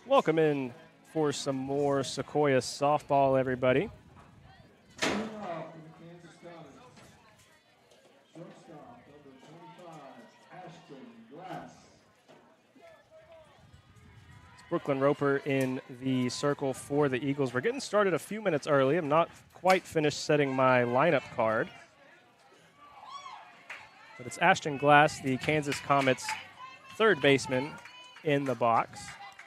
Welcome in for some more Sequoyah softball, everybody. It's Brooklyn Roper in the circle for the Eagles. We're getting started a few minutes early. I'm not quite finished setting my lineup card. But it's Ashton Glass, the Kansas Comets third baseman, in the box.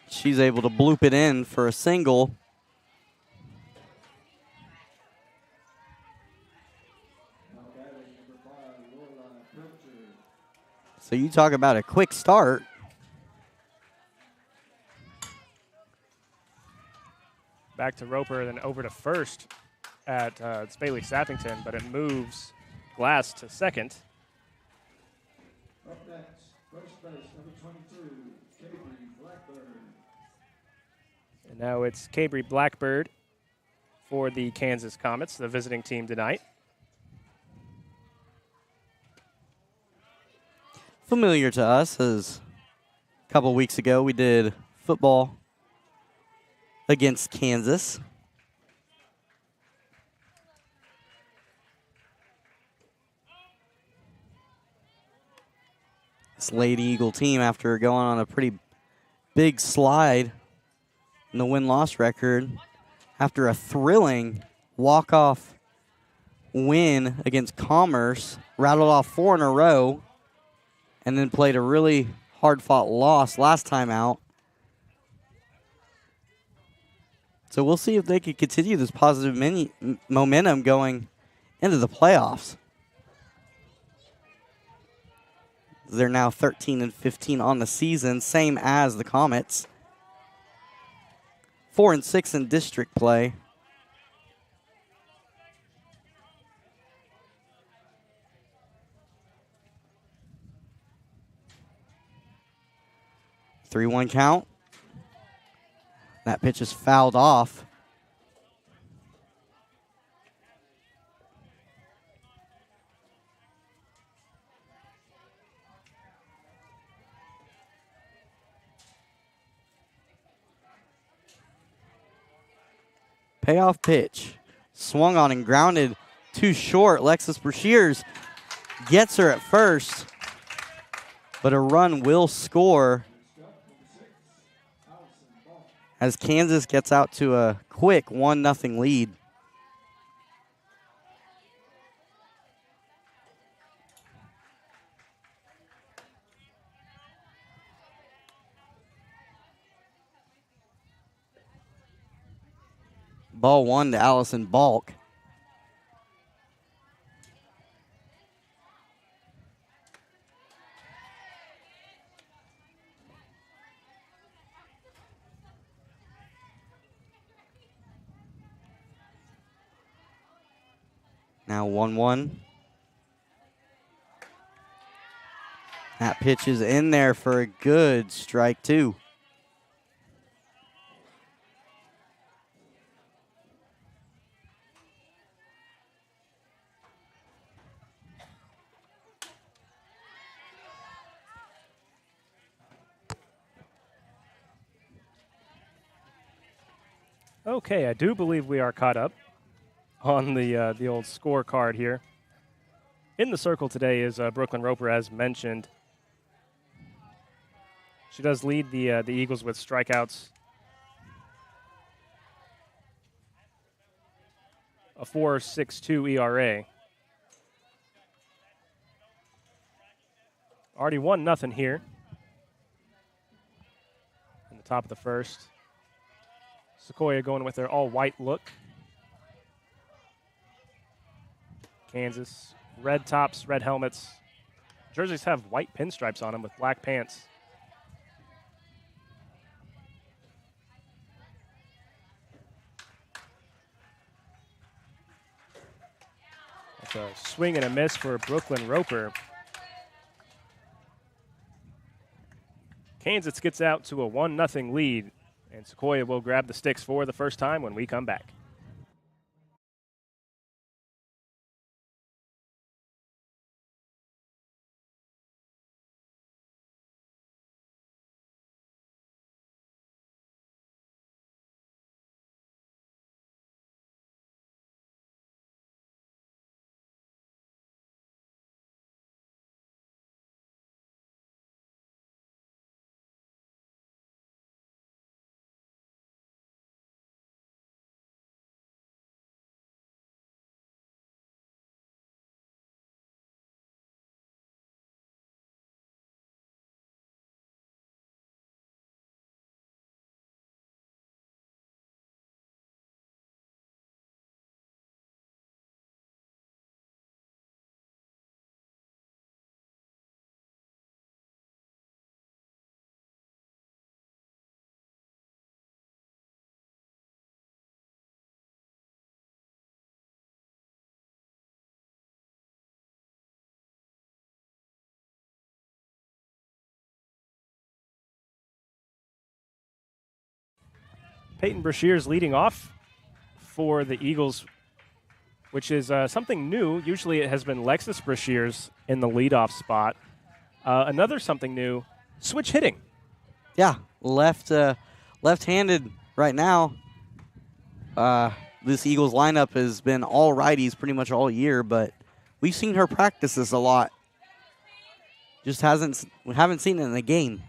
She's able to bloop it in for a single. So you talk about a quick start. Back to Roper, then over to first at it's Bailey Sappington, but it moves Glass to second. Up next, first base, number 22, Cabry Blackbird. And now it's Cabry Blackbird for the Kansas Comets, the visiting team tonight. Familiar to us, as a couple weeks ago we did football against Kansas. This Lady Eagle team, after going on a pretty big slide in the win-loss record, after a thrilling walk-off win against Commerce, rattled off 4 in a row, and then played a really hard-fought loss last time out. So we'll see if they can continue this positive momentum going into the playoffs. They're now 13-15 on the season, same as the Comets. 4-6 in district play. Three-one count. That pitch is fouled off. Payoff pitch. Swung on and grounded too short. Lexus Brashears gets her at first, but a run will score as Kansas gets out to a quick 1-0 lead. Ball one to Allison Balk. Now 1-1. That pitch is in there for a good strike, too. Okay, I do believe we are caught up on the old scorecard here. In the circle today is Brooklyn Roper, as mentioned. She does lead the Eagles with strikeouts. A 4.62 ERA. Already 1-0 here. In the top of the first. Sequoyah going with their all-white look. Kansas, red tops, red helmets. Jerseys have white pinstripes on them with black pants. That's a swing and a miss for Brooklyn Roper. Kansas gets out to a 1-0 lead, and Sequoyah will grab the sticks for the first time when we come back. Peyton Brashears leading off for the Eagles, which is something new. Usually it has been Lexus Brashears in the leadoff spot. Another something new, switch hitting. Yeah, left-handed right now. This Eagles lineup has been all righties pretty much all year, but we've seen her practice this a lot. We haven't seen it in the game.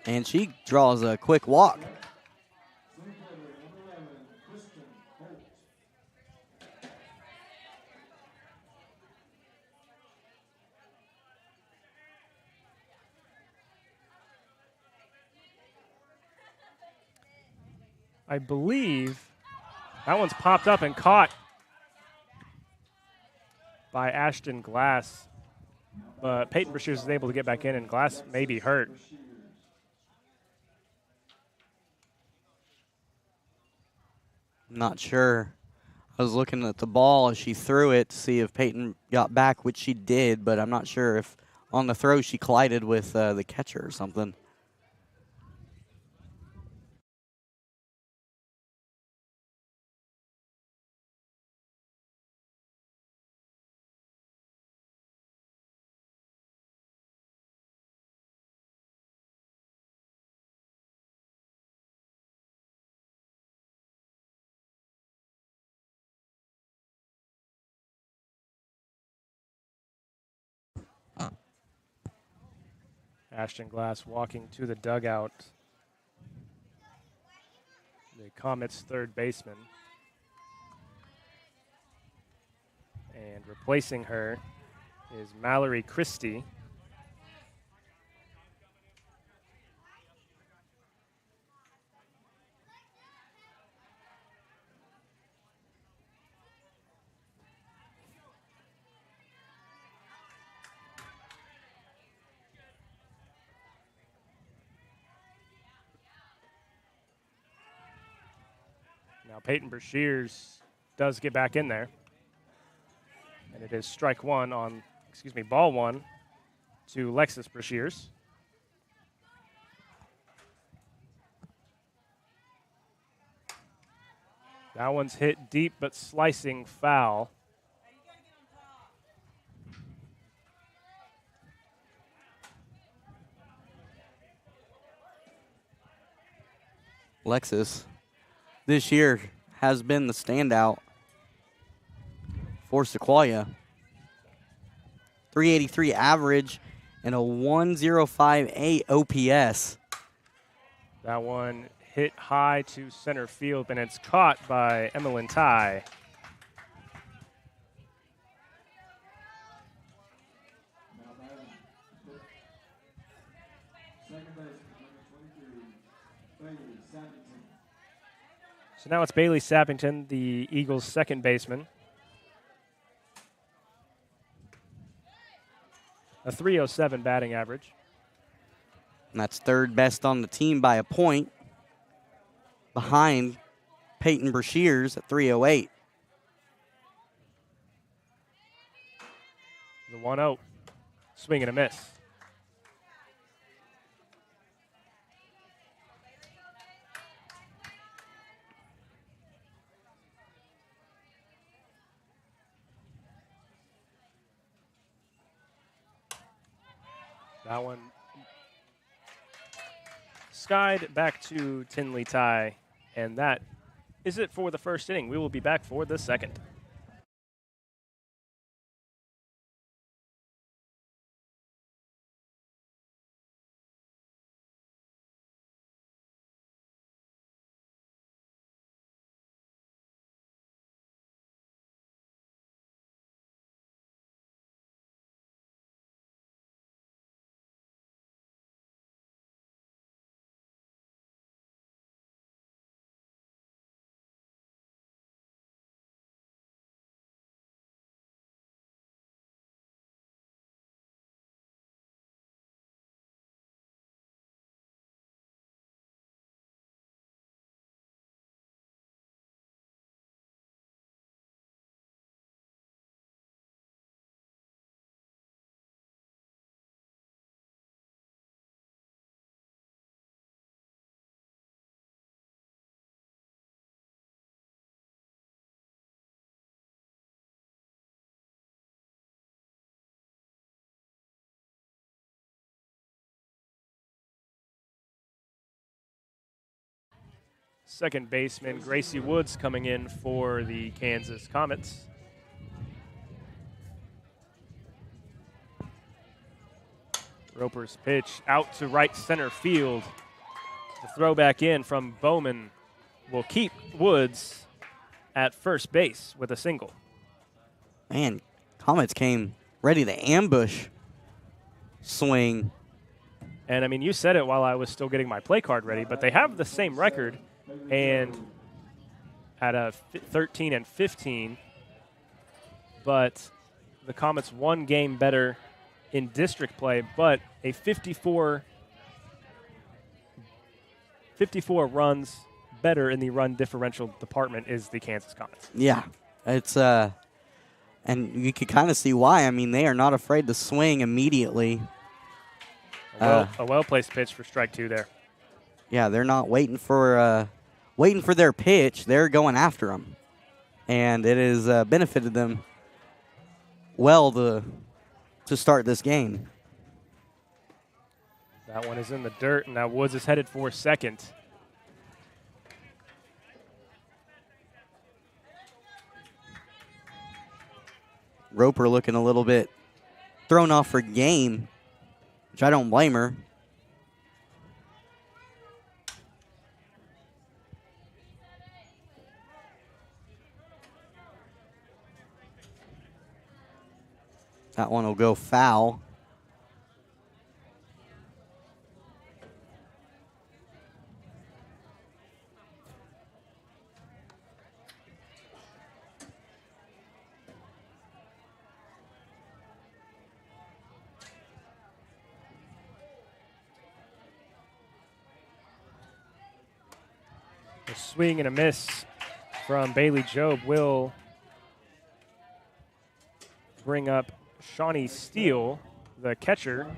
And she draws a quick walk. I believe that one's popped up and caught by Ashton Glass. But Peyton Brashears is able to get back in, and Glass may be hurt. Not sure. I was looking at the ball as she threw it to see if Peyton got back, which she did, but I'm not sure if on the throw she collided with the catcher or something. Ashton Glass walking to the dugout. The Comets' third baseman. And replacing her is Mallory Christie. Now Peyton Brashears does get back in there. And it is ball one to Lexus Brashears. That one's hit deep but slicing foul. Lexus this year has been the standout for Sequoyah. 383 average and a 1058 OPS. That one hit high to center field, and it's caught by Emmeline Ty. So now it's Bailey Sappington, the Eagles' second baseman. A 307 batting average. And that's third best on the team by a point, behind Peyton Brashears at 308. The 1-0. Swing and a miss. That one skied back to Tinley Ty, and that is it for the first inning. We will be back for the second. second baseman Gracie Woods coming in for the Kansas Comets. Roper's pitch out to right center field. The throw back in from Bowman will keep Woods at first base with a single. Man, Comets came ready to ambush swing. And, I mean, you said it while I was still getting my play card ready, but they have the same record and at a 13 and 15, but the Comets one game better in district play, but a 54 runs better in the run differential department is the Kansas Comets. Yeah, it's and you can kind of see why. I mean, they are not afraid to swing immediately. A well-placed pitch for strike two there. Yeah, they're not waiting for their pitch. They're going after them, and it has benefited them well to start this game. That one is in the dirt, and now Woods is headed for second. Roper looking a little bit thrown off her game, which I don't blame her. That one will go foul. A swing and a miss from Bailey Jobe will bring up Shawnee Steele, the catcher.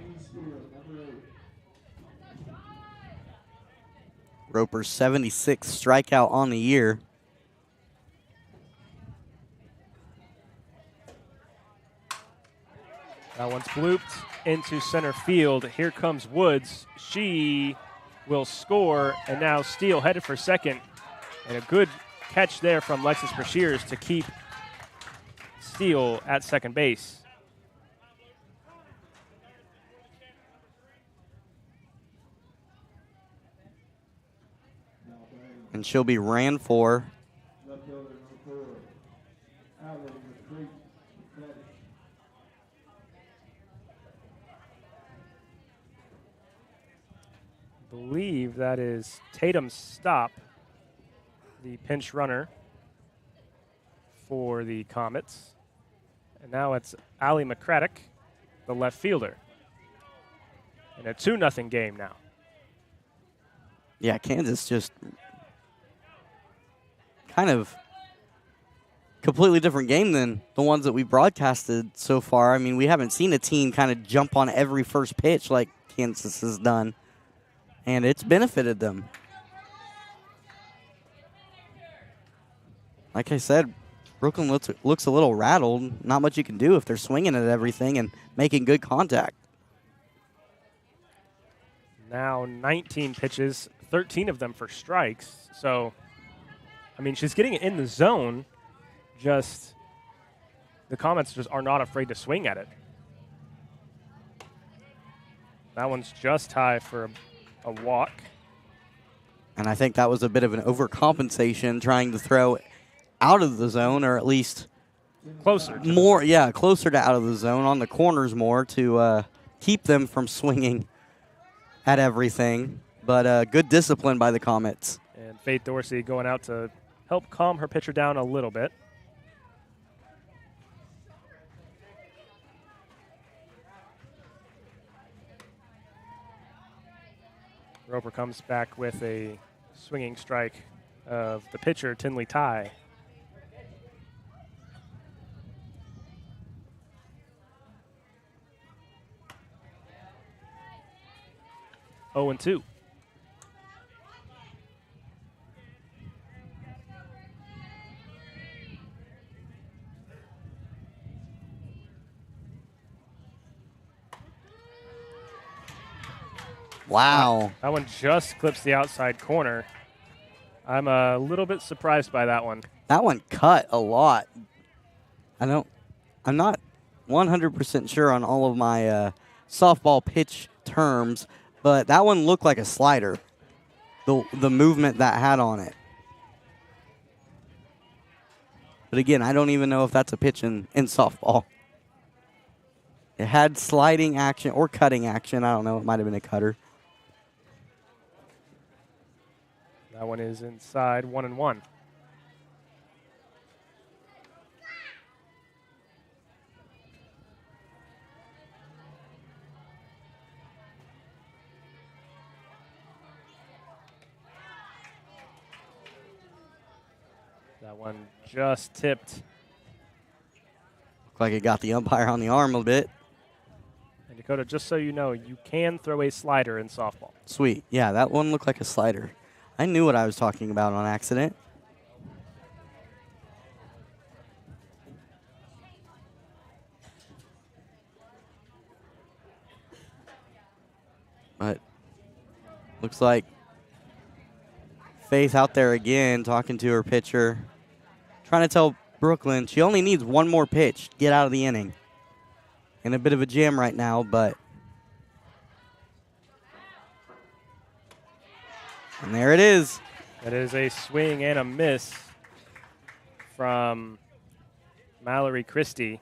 Roper's 76th strikeout on the year. That one's blooped into center field. Here comes Woods. She will score, and now Steele headed for second. And a good catch there from Lexus Brashears to keep Steele at second base. And she'll be ran for. I believe that is Tatum Stop, the pinch runner for the Comets. And now it's Allie McCraddock, the left fielder. And a 2-0 game now. Yeah, Kansas just kind of completely different game than the ones that we broadcasted so far. I mean, we haven't seen a team kind of jump on every first pitch like Kansas has done, and it's benefited them. Like I said, Brooklyn looks a little rattled. Not much you can do if they're swinging at everything and making good contact. Now 19 pitches, 13 of them for strikes. So, I mean, she's getting it in the zone. Just the Comets just are not afraid to swing at it. That one's just high for a walk. And I think that was a bit of an overcompensation, trying to throw out of the zone, or at least closer. Closer to out of the zone, on the corners more, to keep them from swinging at everything. But good discipline by the Comets. And Faith Dorsey going out to help calm her pitcher down a little bit. Roper comes back with a swinging strike of the pitcher, Tinley Ty. Oh, and 2. Wow. That one just clips the outside corner. I'm a little bit surprised by that one. That one cut a lot. I'm not 100% sure on all of my softball pitch terms, but that one looked like a slider. The movement that had on it. But again, I don't even know if that's a pitch in softball. It had sliding action or cutting action. I don't know. It might have been a cutter. That one is inside 1-1. That one just tipped. Looked like it got the umpire on the arm a bit. And Dakota, just so you know, you can throw a slider in softball. Sweet. Yeah, that one looked like a slider. I knew what I was talking about on accident. But looks like Faith out there again talking to her pitcher, trying to tell Brooklyn she only needs one more pitch to get out of the inning. In a bit of a jam right now, but and there it is. That is a swing and a miss from Mallory Christie,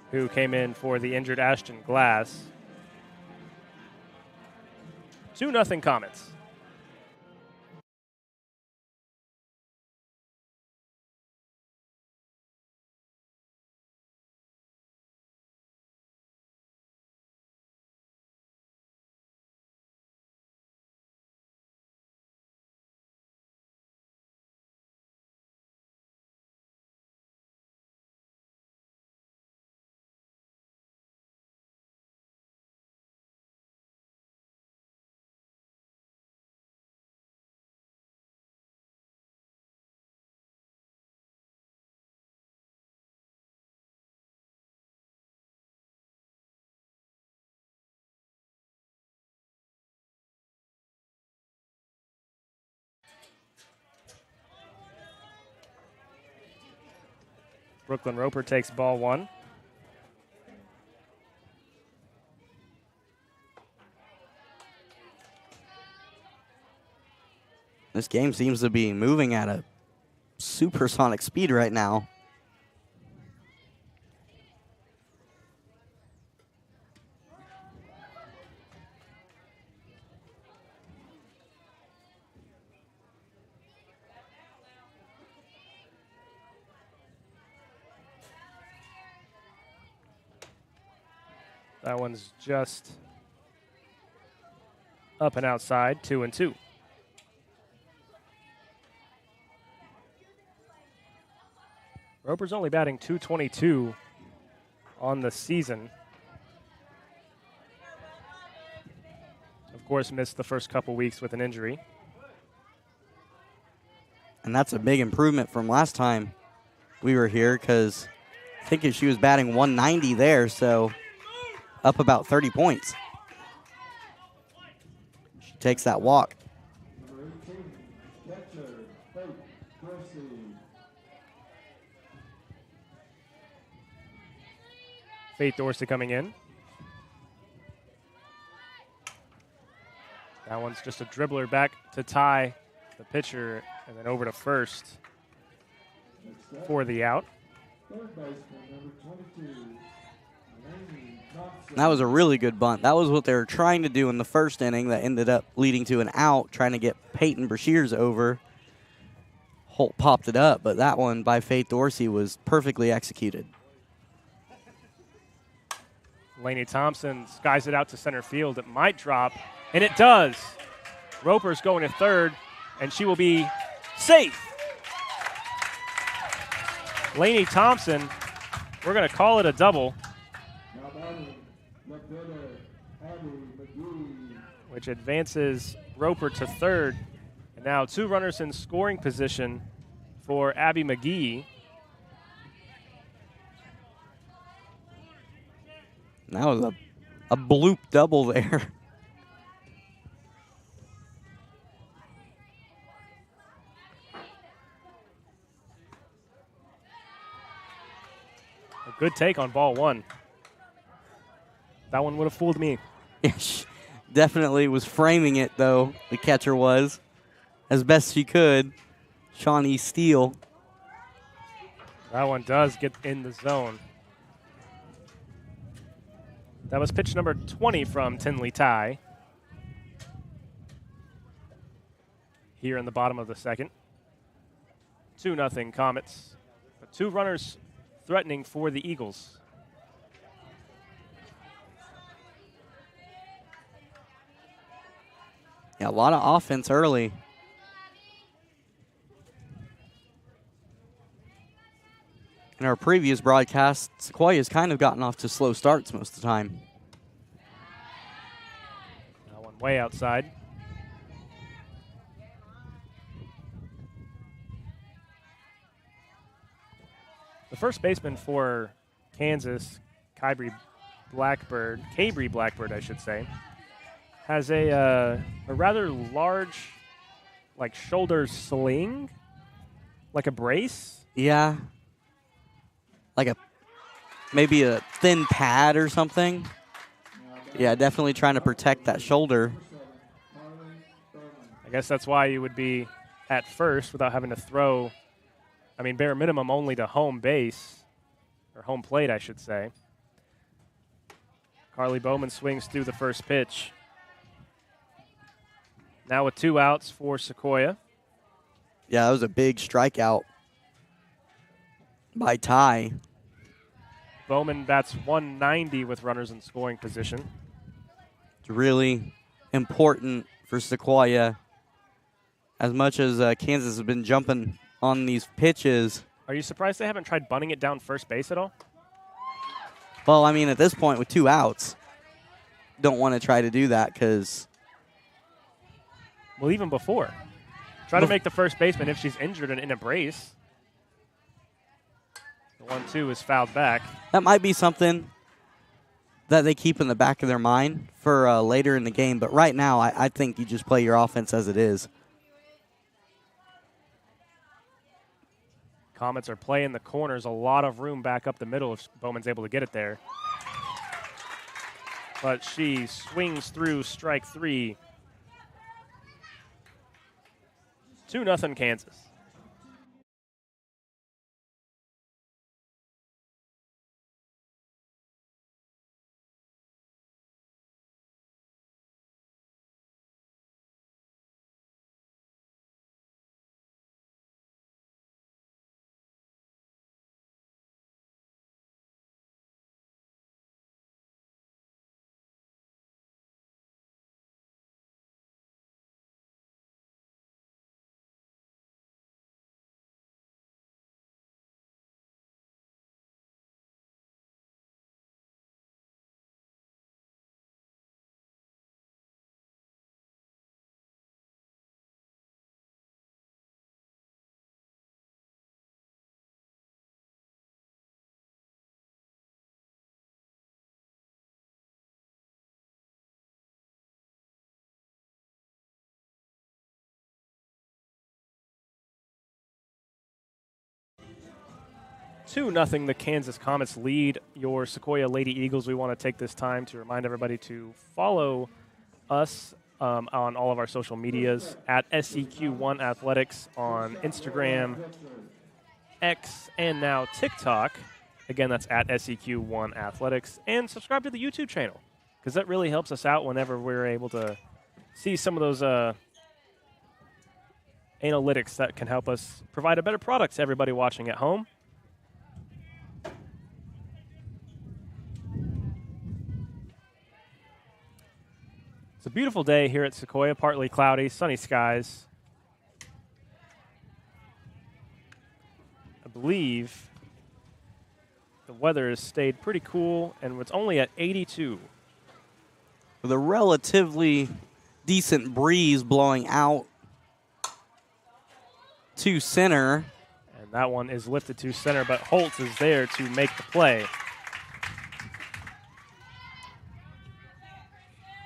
who came in for the injured Ashton Glass. 2-0 Comets. Brooklyn Roper takes ball one. This game seems to be moving at a supersonic speed right now. That one's just up and outside, 2-2. Roper's only batting .222 on the season. Of course, missed the first couple weeks with an injury. And that's a big improvement from last time we were here, because I think she was batting 190 there, so up about 30 points. She takes that walk. Number 18, catcher, Faith Dorsey. Faith Dorsey coming in. That one's just a dribbler back to tie the pitcher and then over to first Next up, for the out. third baseman, number 22, Laney Thompson. That was a really good bunt. That was what they were trying to do in the first inning that ended up leading to an out, trying to get Peyton Brashears over. Holt popped it up, but that one by Faith Dorsey was perfectly executed. Laney Thompson skies it out to center field. It might drop, and it does. Roper's going to third, and she will be safe. Laney Thompson, we're going to call it a double, Now batting, left-hander, Abby McGee. which advances Roper to third. And now 2 runners in scoring position for Abby McGee. That was a bloop double there. Good take on ball one. That one would have fooled me. Yeah, she definitely was framing it, though, the catcher was, as best she could. Shawnee Steele. That one does get in the zone. That was pitch number 20 from Tinley Tai. Here in the bottom of the second. 2-0 Comets. But 2 runners threatening for the Eagles. Yeah, a lot of offense early. In our previous broadcast, Sequoiah's kind of gotten off to slow starts most of the time. That one way outside. The first baseman for Kansas, Cabry Blackbird, I should say, has a rather large, like, shoulder sling, like a brace. Yeah. Like maybe a thin pad or something. Yeah, definitely trying to protect that shoulder. I guess that's why you would be at first without having to throw, I mean, bare minimum only to home base, or home plate, I should say. Carly Bowman swings through the first pitch. Now with 2 outs for Sequoyah. Yeah, that was a big strikeout by Ty. Bowman bats 190 with runners in scoring position. It's really important for Sequoyah. As much as Kansas has been jumping on these pitches. Are you surprised they haven't tried bunting it down first base at all? Well, I mean, at this point with 2 outs, don't want to try to do that because... Well, even before. Try to make the first baseman, if she's injured and in a brace. The 1-2 is fouled back. That might be something that they keep in the back of their mind for later in the game. But right now, I think you just play your offense as it is. Comets are playing the corners. A lot of room back up the middle if Bowman's able to get it there. But she swings through strike 3. 2-0 Kansas. Two nothing. The Kansas Comets lead your Sequoyah Lady Eagles. We want to take this time to remind everybody to follow us on all of our social medias at SEQ1 Athletics on Instagram, X, and now TikTok. Again, that's at SEQ1 Athletics. And subscribe to the YouTube channel because that really helps us out whenever we're able to see some of those analytics that can help us provide a better product to everybody watching at home. It's a beautiful day here at Sequoyah, partly cloudy, sunny skies. I believe the weather has stayed pretty cool, and it's only at 82. With a relatively decent breeze blowing out to center. And that one is lifted to center, but Holtz is there to make the play.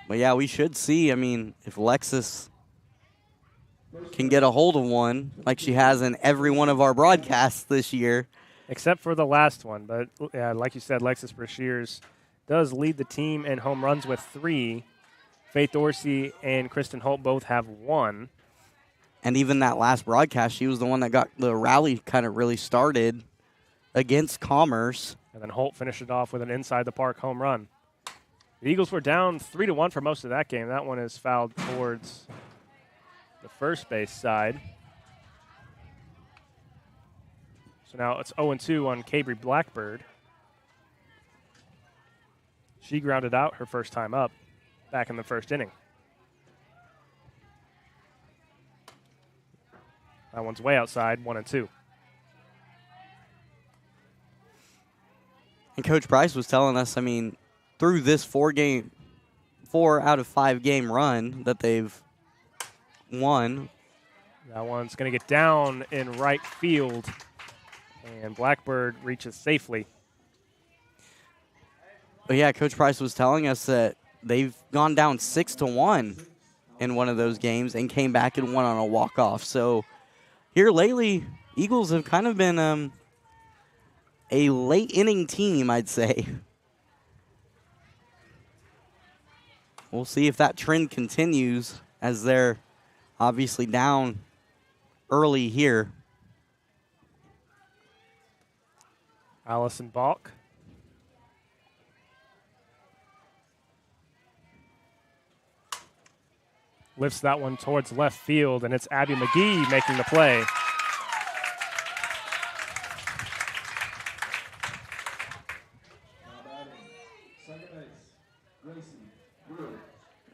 But yeah, we should see, I mean, if Lexus can get a hold of one, like she has in every one of our broadcasts this year, except for the last one. But like you said, Lexus Brashears does lead the team in home runs with 3. Faith Dorsey and Kristen Holt both have 1. And even that last broadcast, she was the one that got the rally kind of really started against Commerce. And then Holt finished it off with an inside-the-park home run. The Eagles were down 3-1 for most of that game. That one is fouled towards the first base side. So now it's 0-2 on Cabry Blackbird. She grounded out her first time up back in the first inning. That one's way outside, 1-2. And Coach Price was telling us, I mean, through this 4 out of 5 game run that they've won. That one's going to get down in right field, and Blackbird reaches safely. But yeah, Coach Price was telling us that they've gone down 6-1 in one of those games and came back and won on a walk-off. So here lately, Eagles have kind of been a late inning team, I'd say. We'll see if that trend continues as they're obviously down early here. Allison Balk. Lifts that one towards left field, and it's Abby McGee making the play.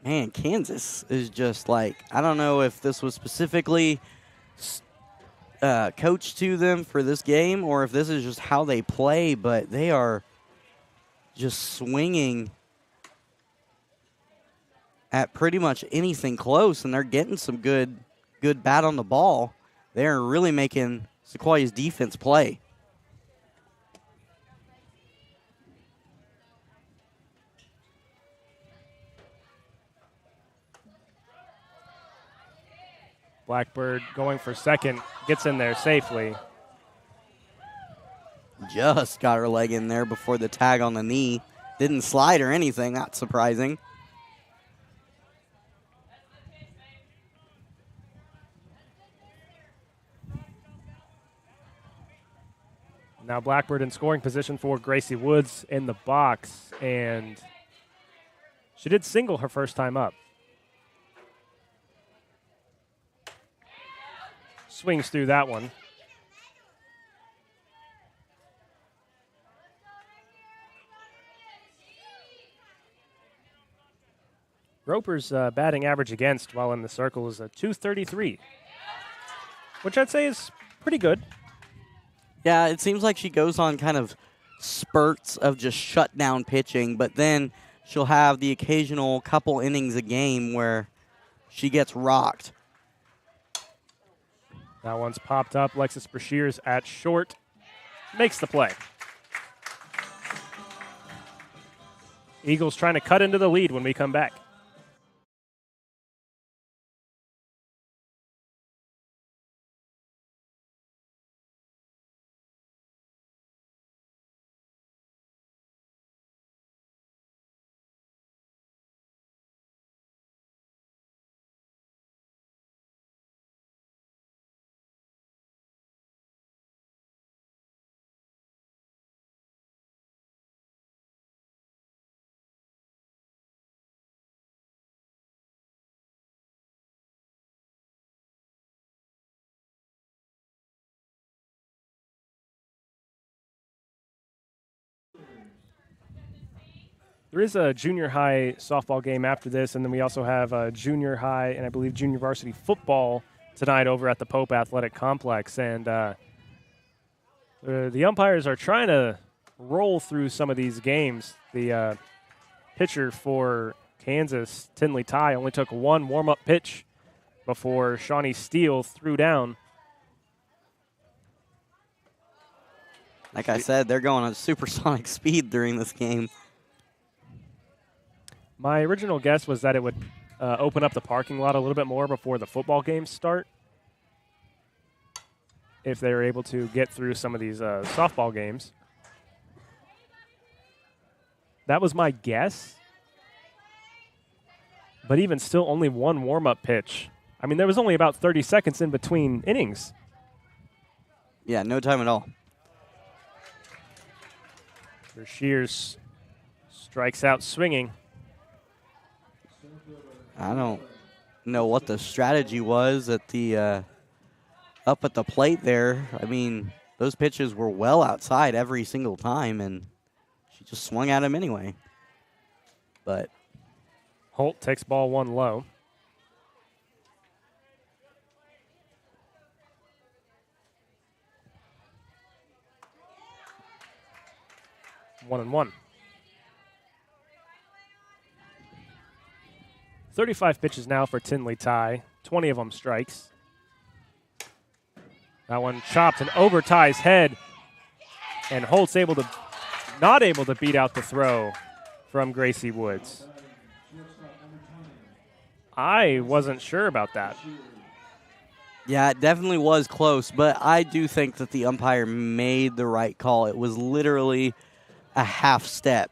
Man, Kansas is just like, I don't know if this was specifically coached to them for this game or if this is just how they play, but they are just swinging at pretty much anything close, and they're getting some good bat on the ball. They're really making Sequoiah's defense play. Blackbird going for second, gets in there safely. Just got her leg in there before the tag on the knee. Didn't slide or anything, that's surprising. Now Blackbird in scoring position for Gracie Woods in the box, and she did single her first time up. Swings through that one. Roper's batting average against while in the circle is a .233, which I'd say is pretty good. Yeah, it seems like she goes on kind of spurts of just shutdown pitching, but then she'll have the occasional couple innings a game where she gets rocked. That one's popped up. Lexus Brashears at short makes the play. Eagles trying to cut into the lead when we come back. There is a junior high softball game after this, and then we also have a junior high and I believe junior varsity football tonight over at the Pope Athletic Complex. And the umpires are trying to roll through some of these games. The pitcher for Kansas, Tinley Ty, only took one warm-up pitch before Shawnee Steele threw down. Like I said, they're going at supersonic speed during this game. My original guess was that it would open up the parking lot a little bit more before the football games start. if they're able to get through some of these softball games. That was my guess. But even still, only one warm-up pitch. I mean, there was only about 30 seconds in between innings. Yeah, no time at all. Shears strikes out swinging. I don't know what the strategy was at the up at the plate there. I mean, those pitches were well outside every single time, and she just swung at him anyway. But Holt takes ball one low. One and one. 35 pitches now for Tinley Ty. 20 of them strikes. That one chopped and over Ty's head. And Holt's not able to beat out the throw from Gracie Woods. I wasn't sure about that. yeah, it definitely was close, but I do think that the umpire made the right call. It was literally a half step.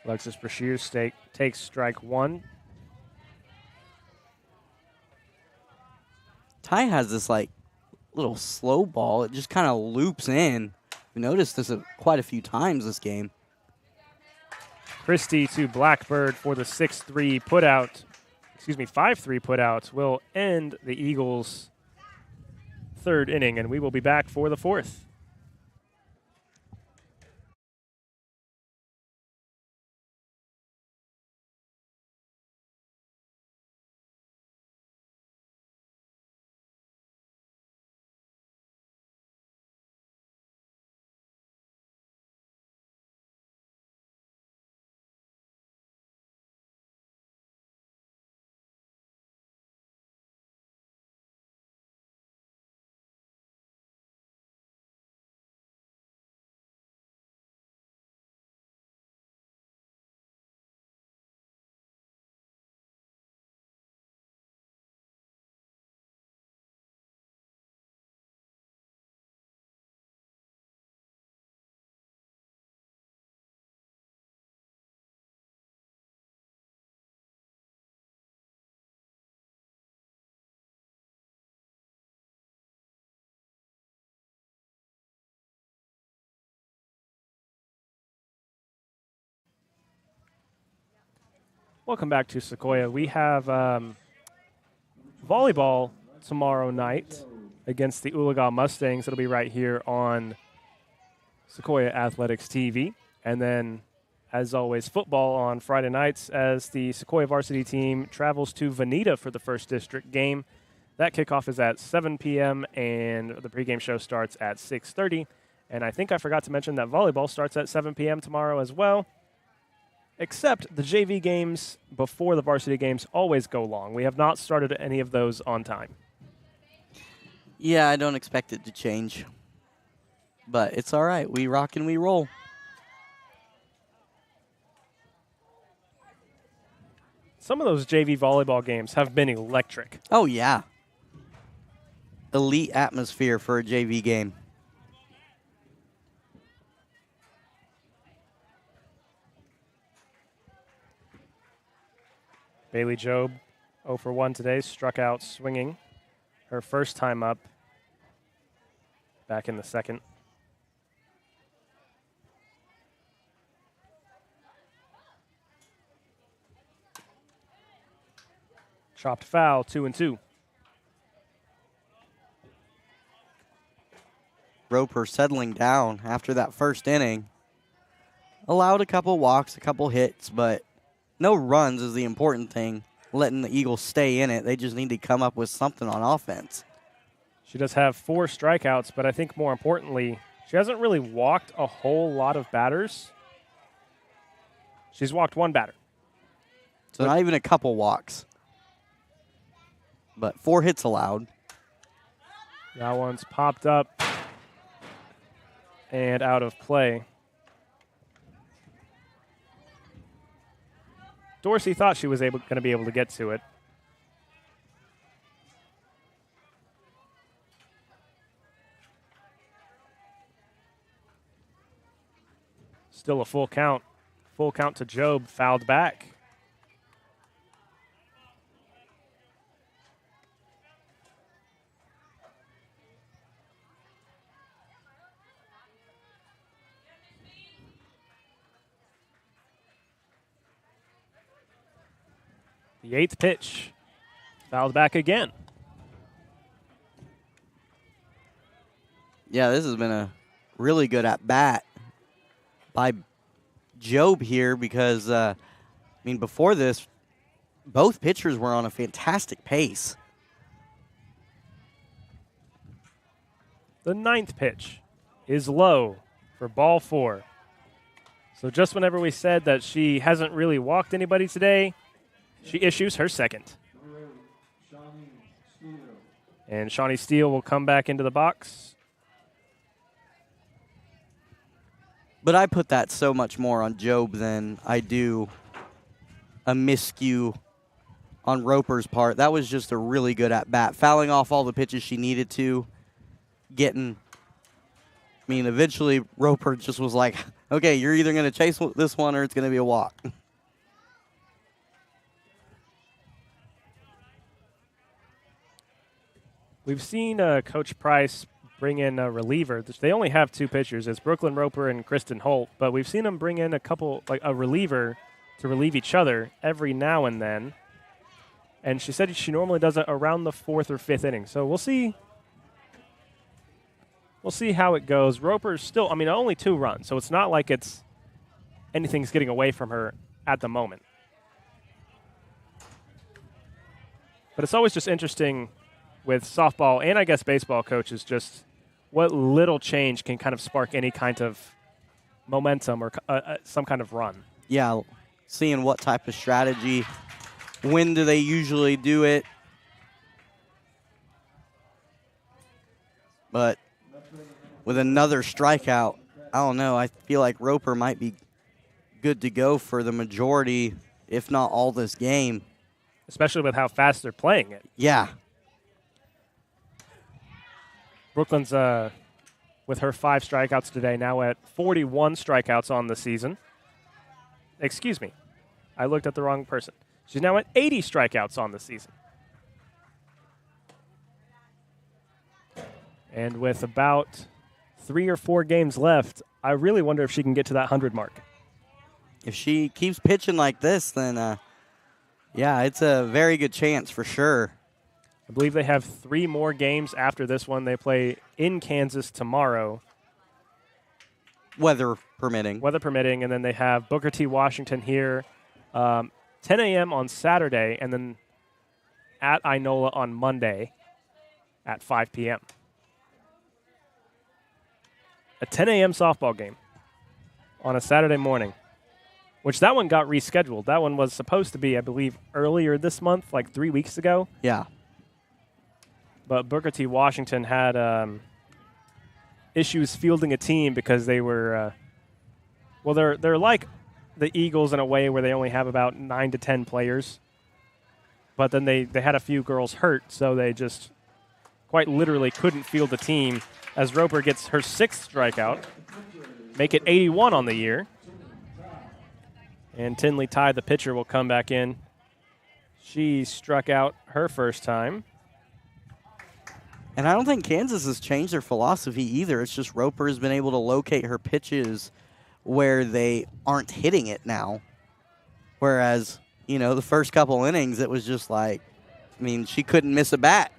Alexis Brashears takes strike one. Ty has this like little slow ball. It just kind of loops in. We noticed this quite a few times this game. Christie to Blackbird for the 5-3 putout will end the Eagles' third inning, and we will be back for the fourth. Welcome back to Sequoyah. We have volleyball tomorrow night against the Oologah Mustangs. It'll be right here on Sequoyah Athletics TV. And then, as always, football on Friday nights as the Sequoyah varsity team travels to Veneta for the first district game. That kickoff is at 7 p.m. and the pregame show starts at 6:30. And I think I forgot to mention that volleyball starts at 7 p.m. tomorrow as well. Except the JV games before the varsity games always go long. We have not started any of those on time. Yeah, I don't expect it to change. But it's all right. We rock and we roll. Some of those JV volleyball games have been electric. Oh, yeah. Elite atmosphere for a JV game. Bailey Jobe, 0 for 1 today, struck out swinging. Her first time up back in the second. Chopped foul, 2-2. Roper settling down after that first inning. Allowed a couple walks, a couple hits, but no runs is the important thing. Letting the Eagles stay in it. They just need to come up with something on offense. She does have 4 strikeouts, but I think more importantly, she hasn't really walked a whole lot of batters. She's walked 1 batter. So not even a couple walks. But 4 hits allowed. That one's popped up and out of play. Dorsey thought she was going to be able to get to it. Still a full count. Full count to Job, fouled back. The 8th pitch, fouled back again. Yeah, this has been a really good at-bat by Job here because, before this, both pitchers were on a fantastic pace. The 9th pitch is low for ball 4. So just whenever we said that she hasn't really walked anybody today, she issues her second. And Shawnee Steele will come back into the box. But I put that so much more on Job than I do a miscue on Roper's part. That was just a really good at-bat, fouling off all the pitches she needed to, eventually Roper just was like, okay, you're either going to chase this one or it's going to be a walk. We've seen Coach Price bring in a reliever. They only have 2 pitchers. It's Brooklyn Roper and Kristen Holt, but we've seen them bring in a reliever to relieve each other every now and then. And she said she normally does it around the 4th or 5th inning. So we'll see. We'll see how it goes. Roper's still, only 2 runs, so it's not like anything's getting away from her at the moment. But it's always just interesting with softball and I guess baseball coaches, just what little change can kind of spark any kind of momentum or some kind of run. Yeah, seeing what type of strategy, when do they usually do it. But with another strikeout, I don't know, I feel like Roper might be good to go for the majority, if not all this game. Especially with how fast they're playing it. Yeah. Brooklyn's, with her 5 strikeouts today, now at 41 strikeouts on the season. Excuse me. I looked at the wrong person. She's now at 80 strikeouts on the season. And with about 3 or 4 games left, I really wonder if she can get to that 100 mark. If she keeps pitching like this, then, yeah, it's a very good chance for sure. I believe they have 3 more games after this one. They play in Kansas tomorrow. Weather permitting. Weather permitting, and then they have Booker T. Washington here 10 a.m. on Saturday, and then at Inola on Monday at 5 p.m. A 10 a.m. softball game on a Saturday morning, which that one got rescheduled. That one was supposed to be, I believe, earlier this month, like 3 weeks ago. Yeah. But Booker T. Washington had issues fielding a team because they were, they're like the Eagles in a way where they only have about 9 to 10 players. But then they had a few girls hurt, so they just quite literally couldn't field the team as Roper gets her 6th strikeout, make it 81 on the year. And Tinley Ty, the pitcher, will come back in. She struck out her first time. And I don't think Kansas has changed their philosophy either. It's just Roper has been able to locate her pitches where they aren't hitting it now. Whereas, the first couple innings, it was just like, she couldn't miss a bat.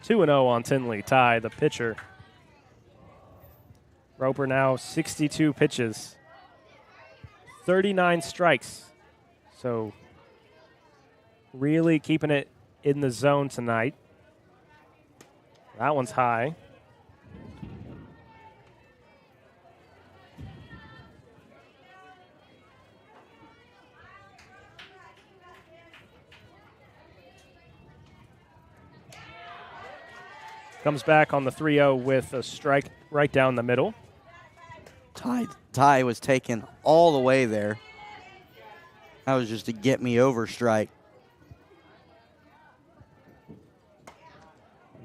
Two 2-0 on Tinley Ty, the pitcher. Roper now 62 pitches. 39 strikes. So really keeping it in the zone tonight. That one's high. Comes back on the 3-0 with a strike right down the middle. Ty was taken all the way there. That was just a get-me-over strike.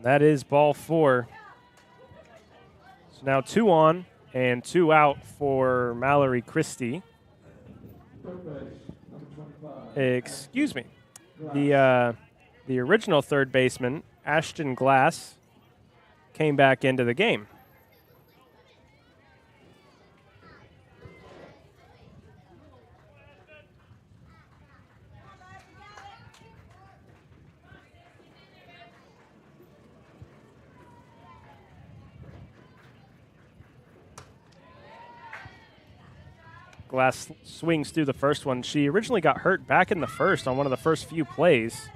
That is ball 4. So now 2 on and 2 out for Mallory Christie. Third base, number 25. Excuse me. The original third baseman, Ashton Glass, came back into the game. Glass swings through the first one. She originally got hurt back in the first on one of the first few plays.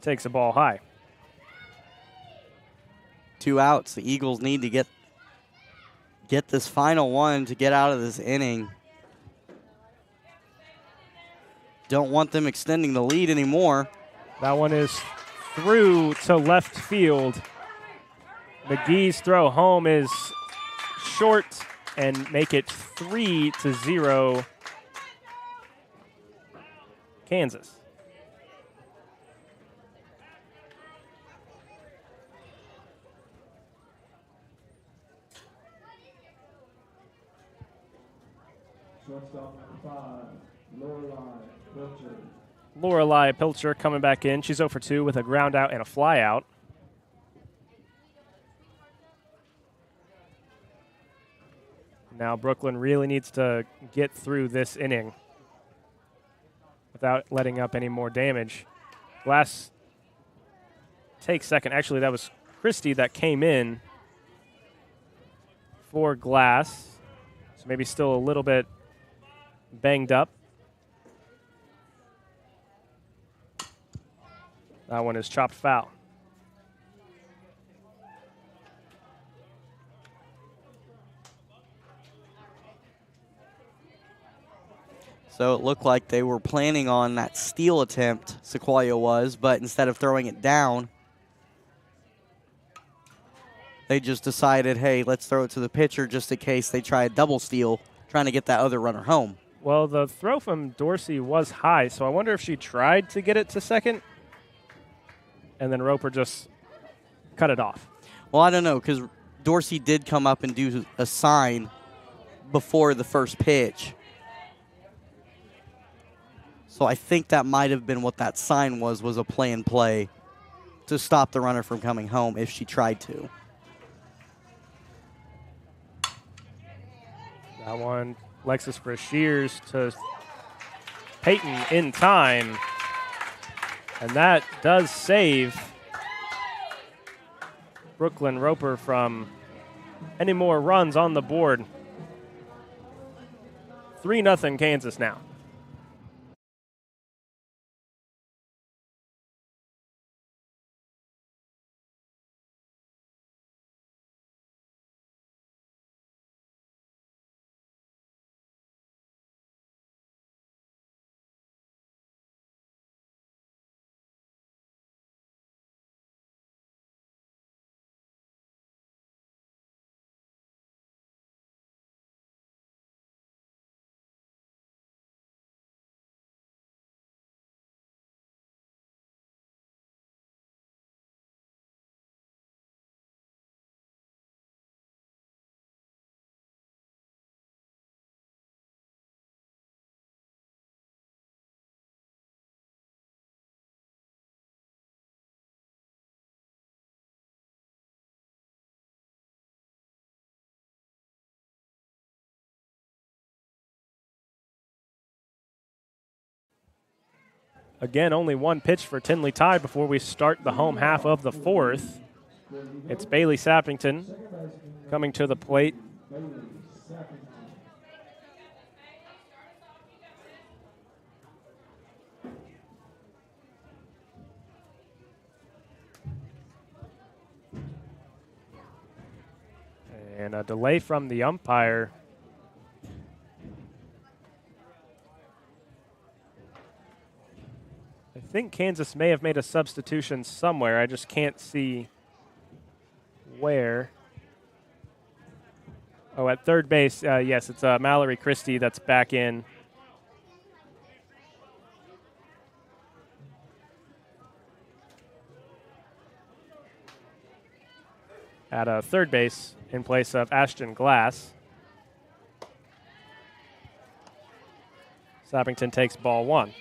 Takes a ball high. 2 outs. The Eagles need to get this final one to get out of this inning. Don't want them extending the lead anymore. That one is through to left field. McGee's throw home is short and make it 3-0 Kansas. Shortstop number 5, Lorelei Pilcher. Lorelei Pilcher coming back in. She's 0 for 2 with a ground out and a fly out. Now Brooklyn really needs to get through this inning without letting up any more damage. Glass takes second. Actually, that was Christie that came in for Glass. So maybe still a little bit banged up. That one is chopped foul. So it looked like they were planning on that steal attempt, Sequoyah was, but instead of throwing it down, they just decided, hey, let's throw it to the pitcher just in case they try a double steal, trying to get that other runner home. Well, the throw from Dorsey was high, so I wonder if she tried to get it to second, and then Roper just cut it off. Well, I don't know, because Dorsey did come up and do a sign before the first pitch. So I think that might have been what that sign was a planned play to stop the runner from coming home if she tried to. That one, Lexus Brashears to Peyton in time. And that does save Brooklyn Roper from any more runs on the board. 3-0 Kansas now. Again, only one pitch for Tinley Tide before we start the home half of the fourth. It's Bailey Sappington coming to the plate. And a delay from the umpire. I think Kansas may have made a substitution somewhere. I just can't see where. Oh, at third base, yes, it's Mallory Christie that's back in. At third base in place of Ashton Glass. Sappington takes ball 1.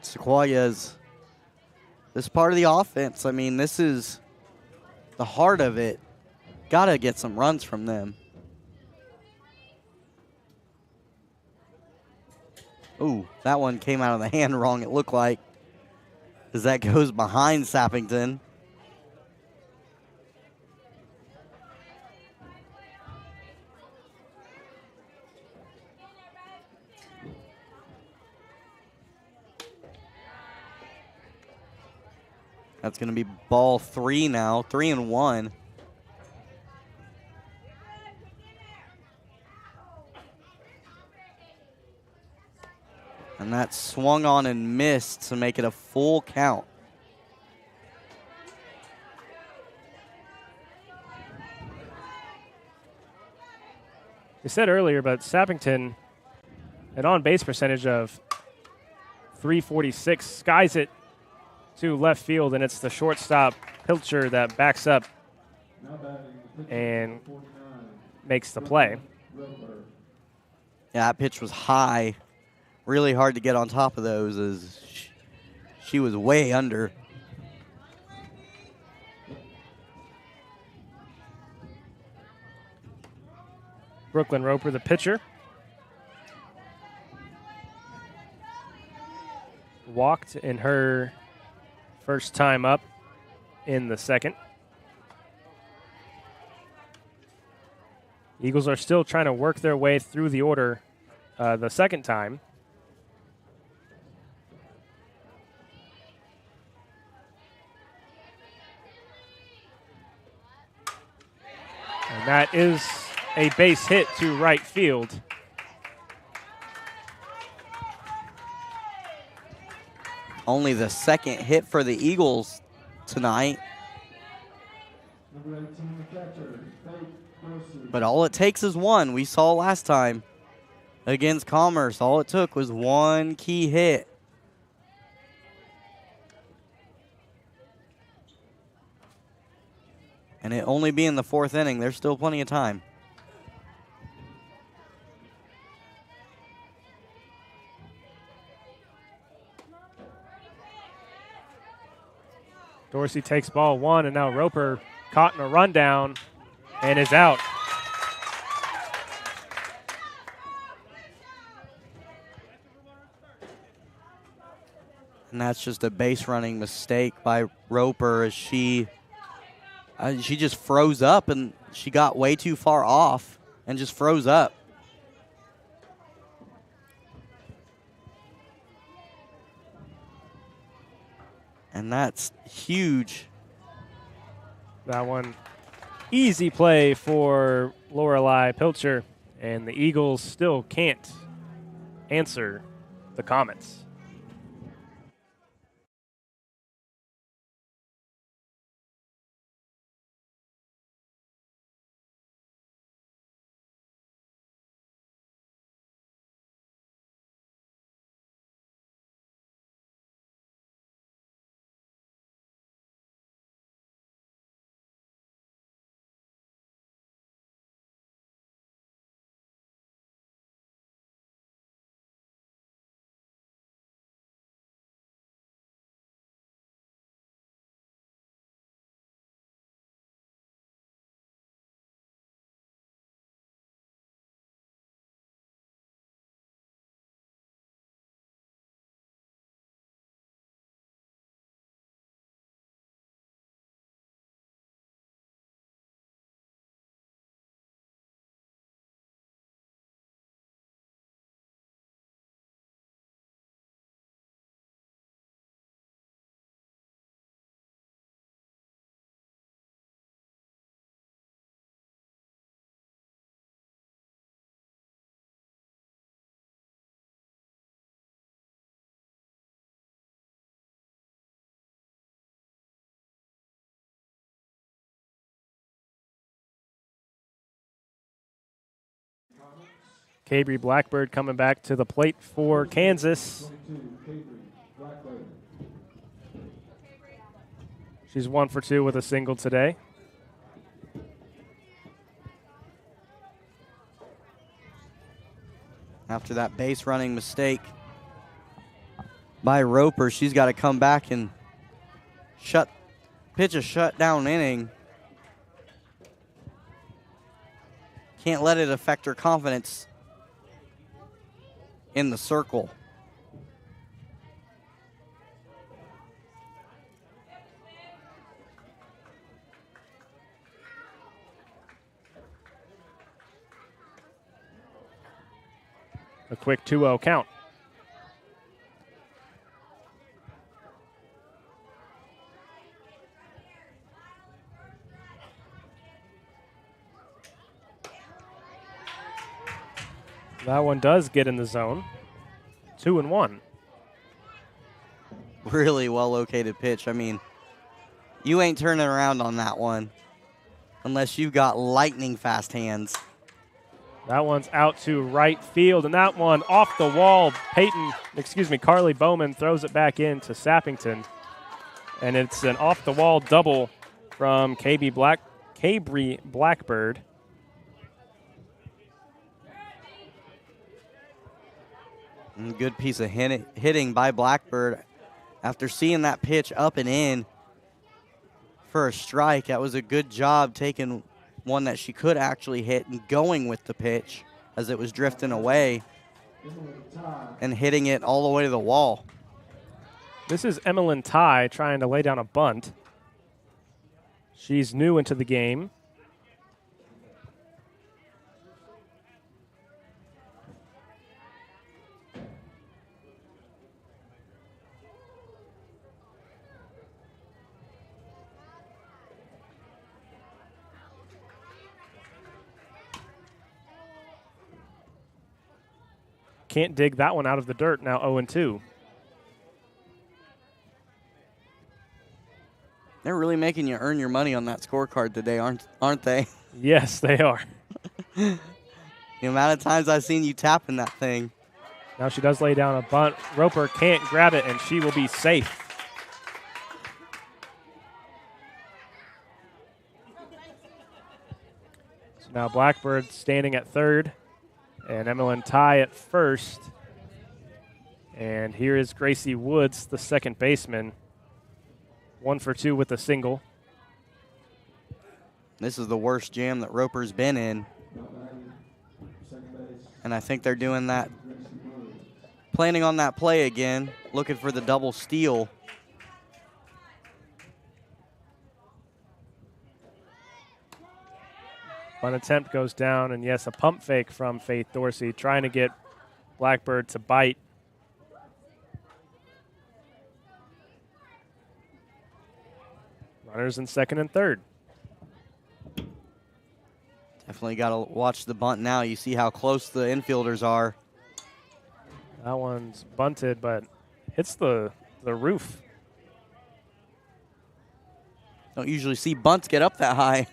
Sequoiah's this part of the offense. I mean, this is the heart of it. Got to get some runs from them. Ooh, that one came out of the hand wrong, it looked like, as that goes behind Sappington. That's going to be ball 3 now, 3-1. And that swung on and missed to make it a full count. We said earlier, but Sappington, an on-base percentage of .346, skies it to left field, and it's the shortstop Pilcher that backs up and makes the play. Yeah, that pitch was high. Really hard to get on top of those as she was way under. Brooklyn Roper, the pitcher. Walked in her first time up in the second. Eagles are still trying to work their way through the order the second time. And that is a base hit to right field. Only the second hit for the Eagles tonight. But all it takes is one. We saw last time against Commerce. All it took was one key hit. And it only being the 4th inning, there's still plenty of time. Dorsey takes ball 1, and now Roper caught in a rundown and is out. And that's just a base running mistake by Roper as she just froze up, and she got way too far off and just froze up. And that's huge. That one, easy play for Lorelei Pilcher, and the Eagles still can't answer the Comets. Cabry Blackbird coming back to the plate for Kansas. 22, Cabry, Blackbird. She's 1 for 2 with a single today. After that base running mistake by Roper, she's got to come back and pitch a shutdown inning. Can't let it affect her confidence in the circle. A quick 2-0 count. That one does get in the zone. 2-1. Really well located pitch. I mean, you ain't turning around on that one unless you've got lightning fast hands. That one's out to right field, and that one off the wall. Carly Bowman throws it back into Sappington. And it's an off-the-wall double from Cabry Blackbird. Good piece of hitting by Blackbird. After seeing that pitch up and in for a strike, that was a good job taking one that she could actually hit and going with the pitch as it was drifting away and hitting it all the way to the wall. This is Emmeline Ty trying to lay down a bunt. She's new into the game. Can't dig that one out of the dirt, now 0-2. They're really making you earn your money on that scorecard today, aren't they? Yes, they are. The amount of times I've seen you tapping that thing. Now she does lay down a bunt. Roper can't grab it, and she will be safe. So now Blackbird standing at third, and Emmeline Ty at first. And here is Gracie Woods, the second baseman. 1 for 2 with a single. This is the worst jam that Roper's been in. And I think they're doing that, planning on that play again, looking for the double steal. One attempt goes down, and yes, a pump fake from Faith Dorsey, trying to get Blackbird to bite. Runners in second and third. Definitely got to watch the bunt now. You see how close the infielders are. That one's bunted, but hits the roof. Don't usually see bunts get up that high.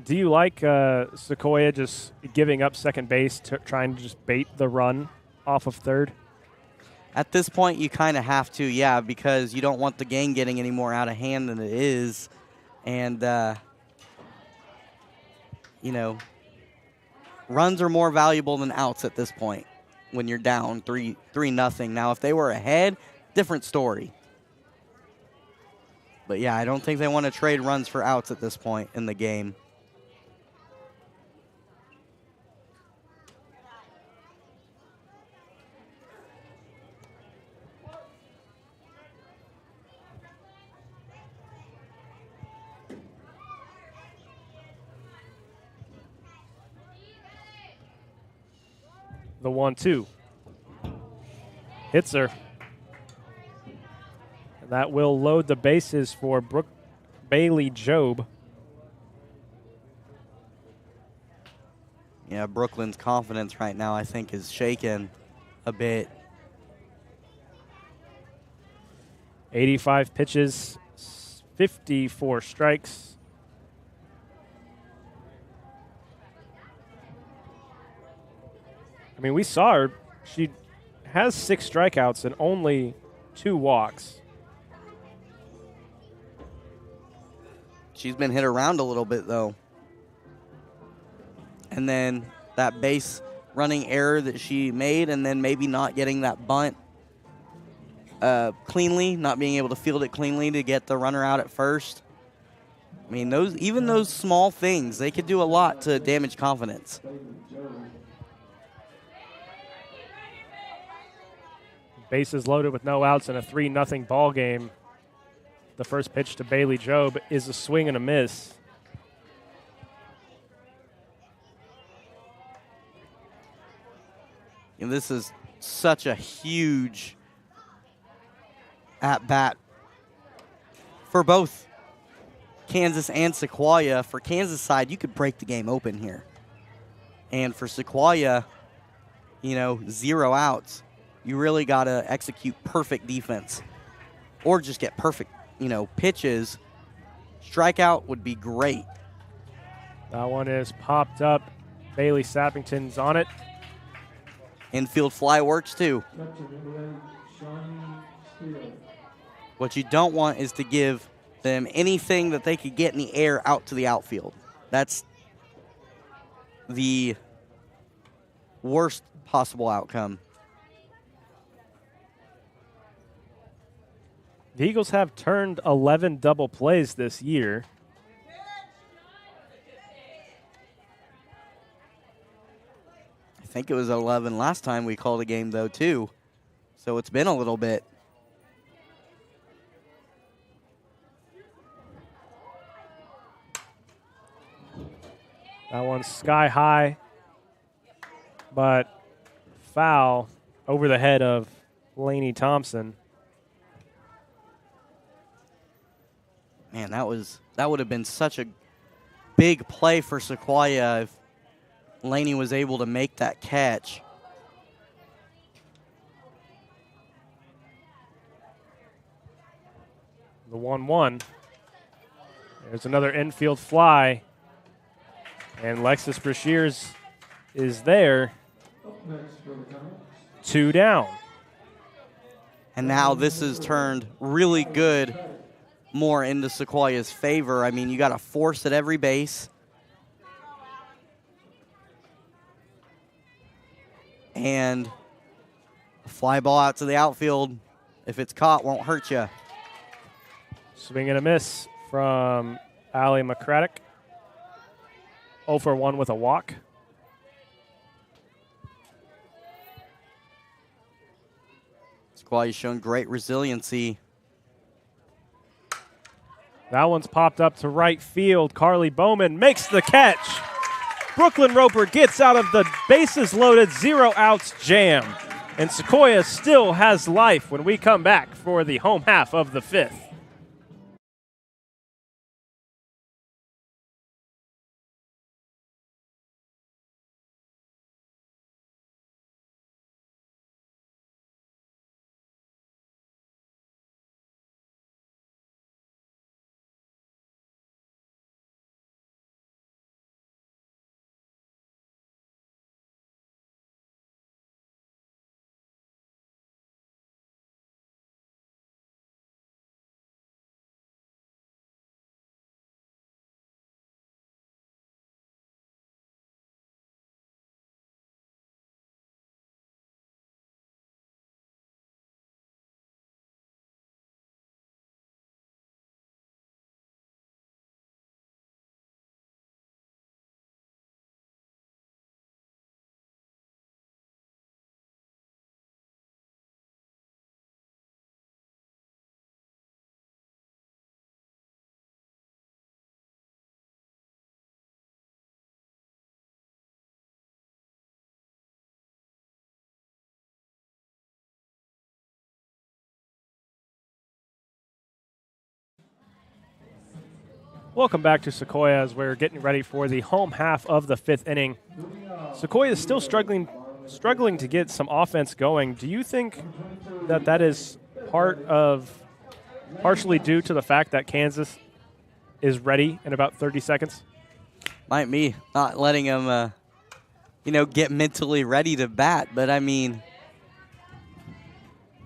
Do you like Sequoyah just giving up second base, trying to just bait the run off of third? At this point, you kind of have to, yeah, because you don't want the game getting any more out of hand than it is. And, you know, runs are more valuable than outs at this point when you're down 3-0. Now, if they were ahead, different story. But, yeah, I don't think they want to trade runs for outs at this point in the game. The 1-2. Hits her. And that will load the bases for Bailey Jobe. Yeah, Brooklyn's confidence right now, I think, is shaken a bit. 85 pitches, 54 strikes. mean, we saw her. She has 6 strikeouts and only 2 walks. She's been hit around a little bit, though. And then that base running error that she made, and then maybe not getting that bunt cleanly, not being able to field it cleanly to get the runner out at first. I mean, even those small things, they could do a lot to damage confidence. Bases loaded with no outs in a 3-0 ball game. The first pitch to Bailey Jobe is a swing and a miss. And this is such a huge at-bat for both Kansas and Sequoyah. For Kansas side, you could break the game open here. And for Sequoyah, 0 outs. You really got to execute perfect defense or just get perfect, pitches. Strikeout would be great. That one is popped up. Bailey Sappington's on it. Infield fly works too. What you don't want is to give them anything that they could get in the air out to the outfield. That's the worst possible outcome. The Eagles have turned 11 double plays this year. I think it was 11 last time we called a game, though, too. So it's been a little bit. That one's sky high, but foul over the head of Lainey Thompson. Man, that would have been such a big play for Sequoyah if Lainey was able to make that catch. The 1-1. There's another infield fly. And Lexus Brashears is there. 2 down. And now this has turned really good more into Sequoyah's favor. I mean, you got to force at every base. And a fly ball out to the outfield, if it's caught, won't hurt you. Swing and a miss from Allie McCraddock. 0 for 1 with a walk. Sequoyah's shown great resiliency. That one's popped up to right field. Carly Bowman makes the catch. Brooklyn Roper gets out of the bases loaded, 0 outs jam. And Sequoyah still has life when we come back for the home half of the 5th. Welcome back to Sequoyah as we're getting ready for the home half of the 5th inning. Sequoyah is still struggling to get some offense going. Do you think that is partially due to the fact that Kansas is ready in about 30 seconds? Might be not letting them, get mentally ready to bat. But, I mean,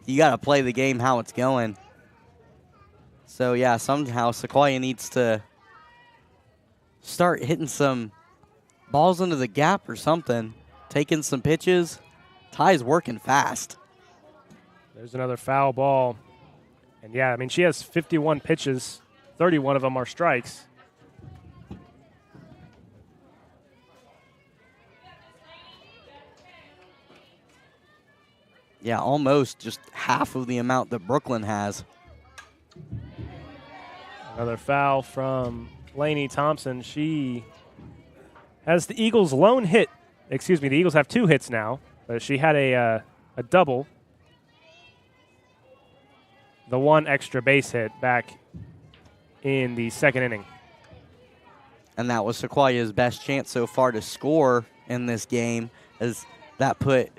you got to play the game how it's going. So, yeah, somehow Sequoyah needs to start hitting some balls into the gap or something, taking some pitches. Ty's working fast. There's another foul ball. And, yeah, I mean, she has 51 pitches. 31 of them are strikes. Yeah, almost just half of the amount that Brooklyn has. Another foul from Lainey Thompson. She has the Eagles' lone hit. Excuse me, the Eagles have 2 hits now, but she had a double. The 1 extra base hit back in the 2nd inning. And that was Sequoiah's best chance so far to score in this game, as that put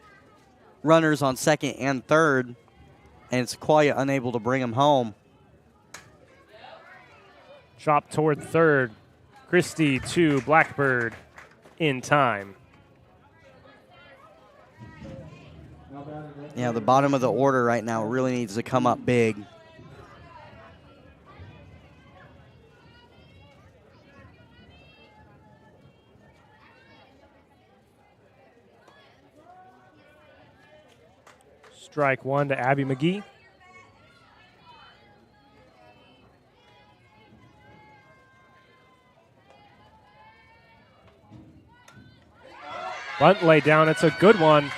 runners on 2nd and 3rd, and Sequoyah unable to bring them home. Chop toward 3rd. Christie to Blackbird in time. Yeah, the bottom of the order right now really needs to come up big. Strike 1 to Abby McGee. Bunt laid down. It's a good one.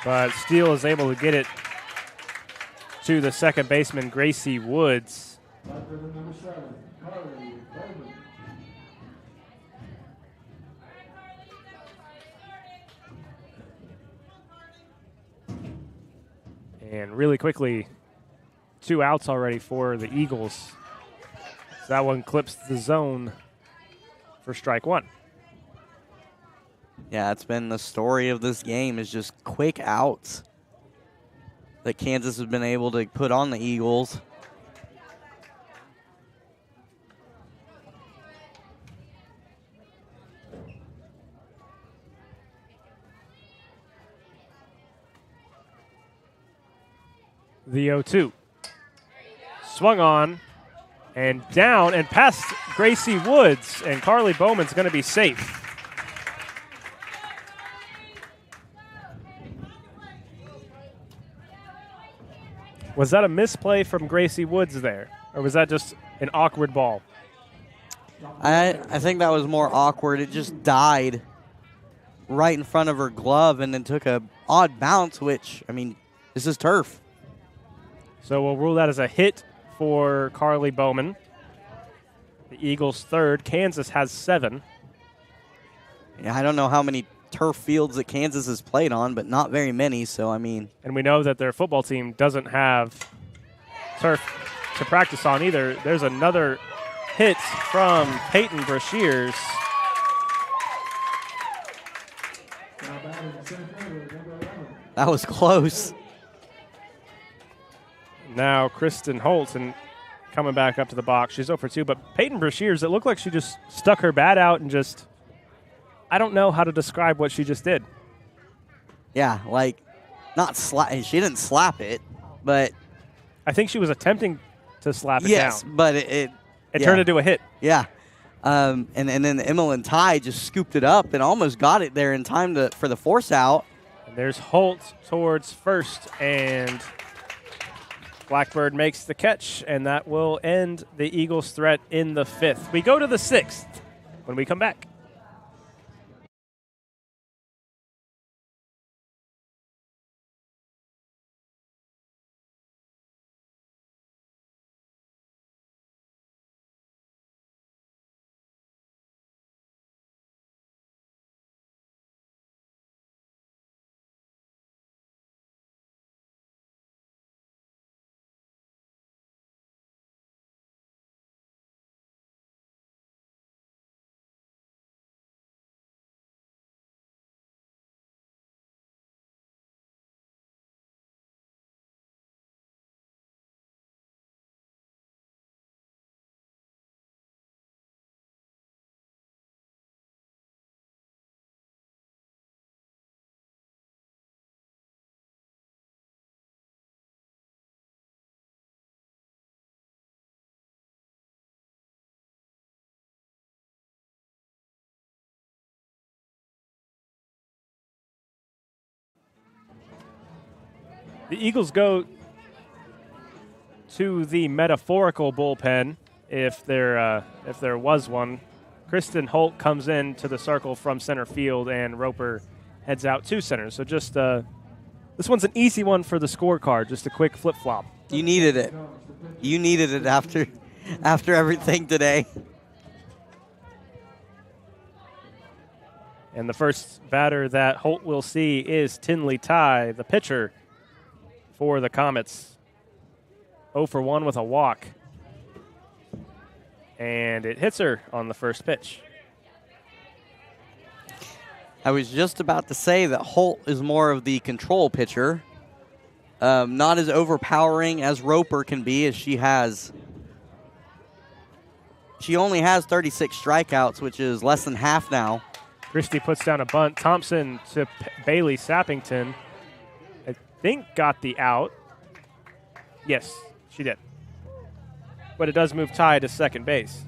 But Steele is able to get it to the second baseman, Gracie Woods. Blackbird number 7, Carly Bowman. And really quickly, 2 outs already for the Eagles. So that one clips the zone for strike 1. Yeah, it's been the story of this game, is just quick outs that Kansas has been able to put on the Eagles. The 0-2. Swung on and down and past Gracie Woods, and Carly Bowman's going to be safe. Was that a misplay from Gracie Woods there, or was that just an awkward ball? I think that was more awkward. It just died right in front of her glove and then took a odd bounce, which, I mean, this is turf. So we'll rule that as a hit for Carly Bowman. The Eagles' 3rd. Kansas has 7. Yeah, I don't know how many turf fields that Kansas has played on, but not very many, so I mean. And we know that their football team doesn't have turf to practice on either. There's another hit from Peyton Brashears. Now batting center fielder, number 11. That was close. Now Kristen Holton coming back up to the box. She's 0 for 2, but Peyton Brashears, it looked like she just stuck her bat out and just, I don't know how to describe what she just did. Yeah, like, not slap. She didn't slap it, but. I think she was attempting to slap it yes, down. but it turned into a hit. Yeah. And then Emil and Ty just scooped it up and almost got it there in time for the force out. And there's Holt towards first, and Blackbird makes the catch, and that will end the Eagles' threat in the 5th. We go to the 6th when we come back. The Eagles go to the metaphorical bullpen, if there was one. Kristen Holt comes in to the circle from center field, and Roper heads out to center. So just this one's an easy one for the scorecard, just a quick flip-flop. You needed it. You needed it after everything today. And the first batter that Holt will see is Tinley Ty, the pitcher for the Comets. 0 for 1 with a walk. And it hits her on the first pitch. I was just about to say that Holt is more of the control pitcher. Not as overpowering as Roper can be, as she only has 36 strikeouts, which is less than half now. Christie puts down a bunt. Thompson to Bailey Sappington. I think got the out. Yes, she did. But it does move Ty to second base.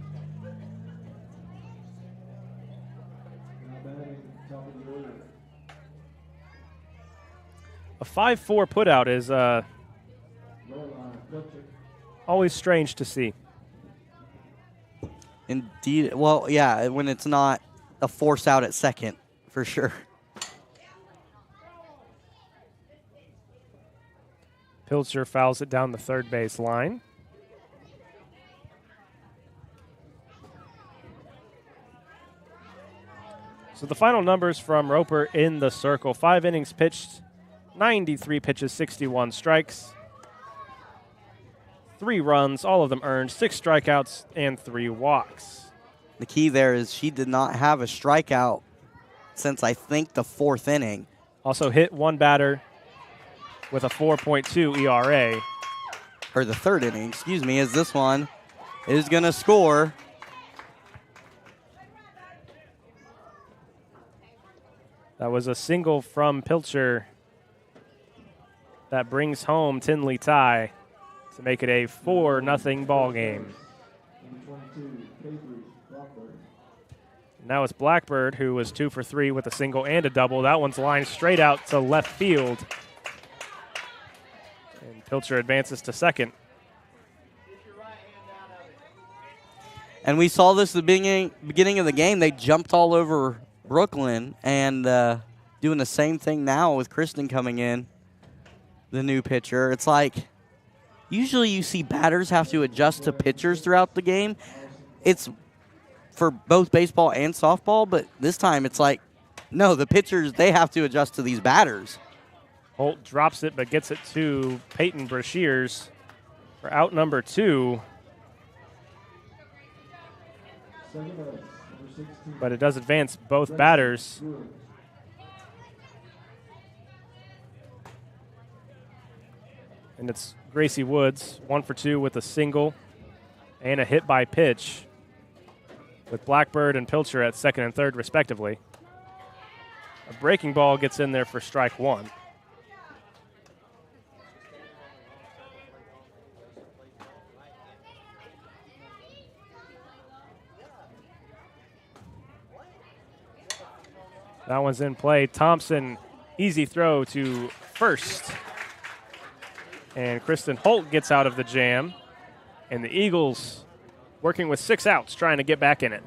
A 5-4 putout is always strange to see. Indeed. Well, yeah, when it's not a force out at second, for sure. Pilcher fouls it down the third base line. So the final numbers from Roper in the circle. 5 innings pitched, 93 pitches, 61 strikes. 3 runs, all of them earned, 6 strikeouts, and 3 walks. The key there is she did not have a strikeout since, I think, the 4th inning. Also hit 1 batter with a 4.2 ERA. Or the 3rd inning, excuse me, as this one is going to score. That was a single from Pilcher that brings home Tinley Ty to make it a 4-0 ball game. Now it's Blackbird, who was 2 for 3 with a single and a double. That one's lined straight out to left field. And Pilcher advances to second. And we saw this at the beginning of the game. They jumped all over Brooklyn, and doing the same thing now with Kristen coming in, the new pitcher. It's like usually you see batters have to adjust to pitchers throughout the game. It's for both baseball and softball, but this time it's like, no, the pitchers, they have to adjust to these batters. Holt drops it but gets it to Peyton Brashears for out number 2. But it does advance both batters. And it's Gracie Woods, 1 for 2 with a single and a hit by pitch, with Blackbird and Pilcher at second and third, respectively. A breaking ball gets in there for strike 1. That one's in play. Thompson, easy throw to first. And Kristen Holt gets out of the jam. And the Eagles working with 6 outs, trying to get back in it.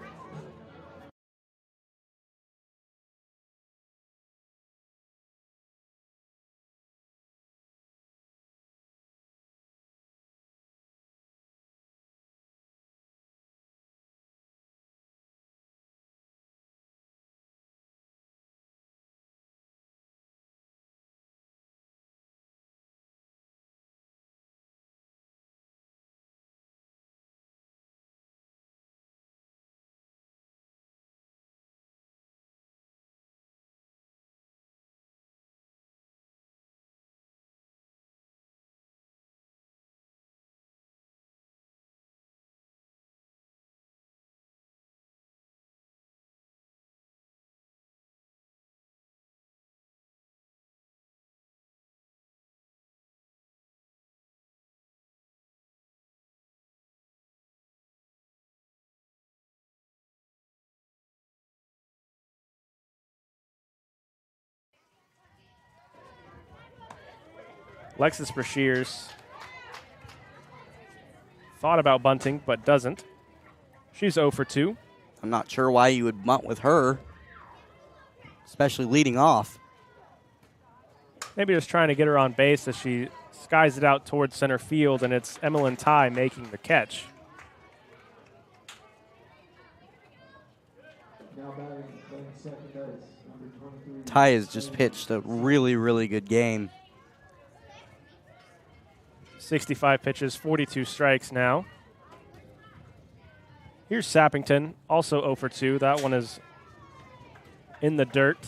Lexus Brashears thought about bunting, but doesn't. She's 0 for 2. I'm not sure why you would bunt with her, especially leading off. Maybe just trying to get her on base as she skies it out towards center field, and it's Emmeline Ty making the catch. Now batting second base, number 23. Ty has just pitched a really, really good game. 65 pitches, 42 strikes now. Here's Sappington, also 0 for 2. That one is in the dirt.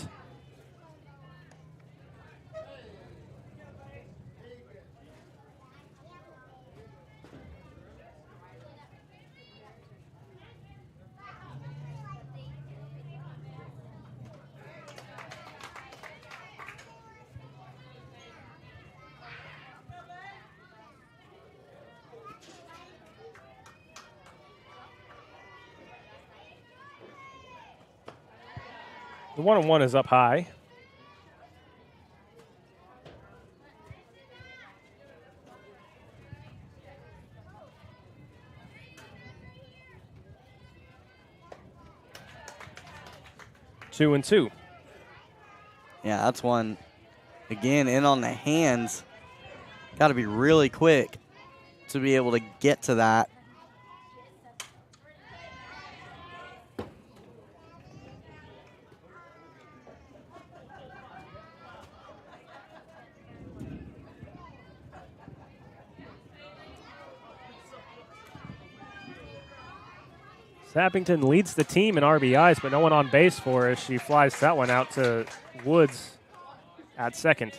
The 1-1 is up high. Two and two. Yeah, that's one. Again, in on the hands. Got to be really quick to be able to get to that. Sappington leads the team in RBIs, but no one on base for her as she flies that one out to Woods at second.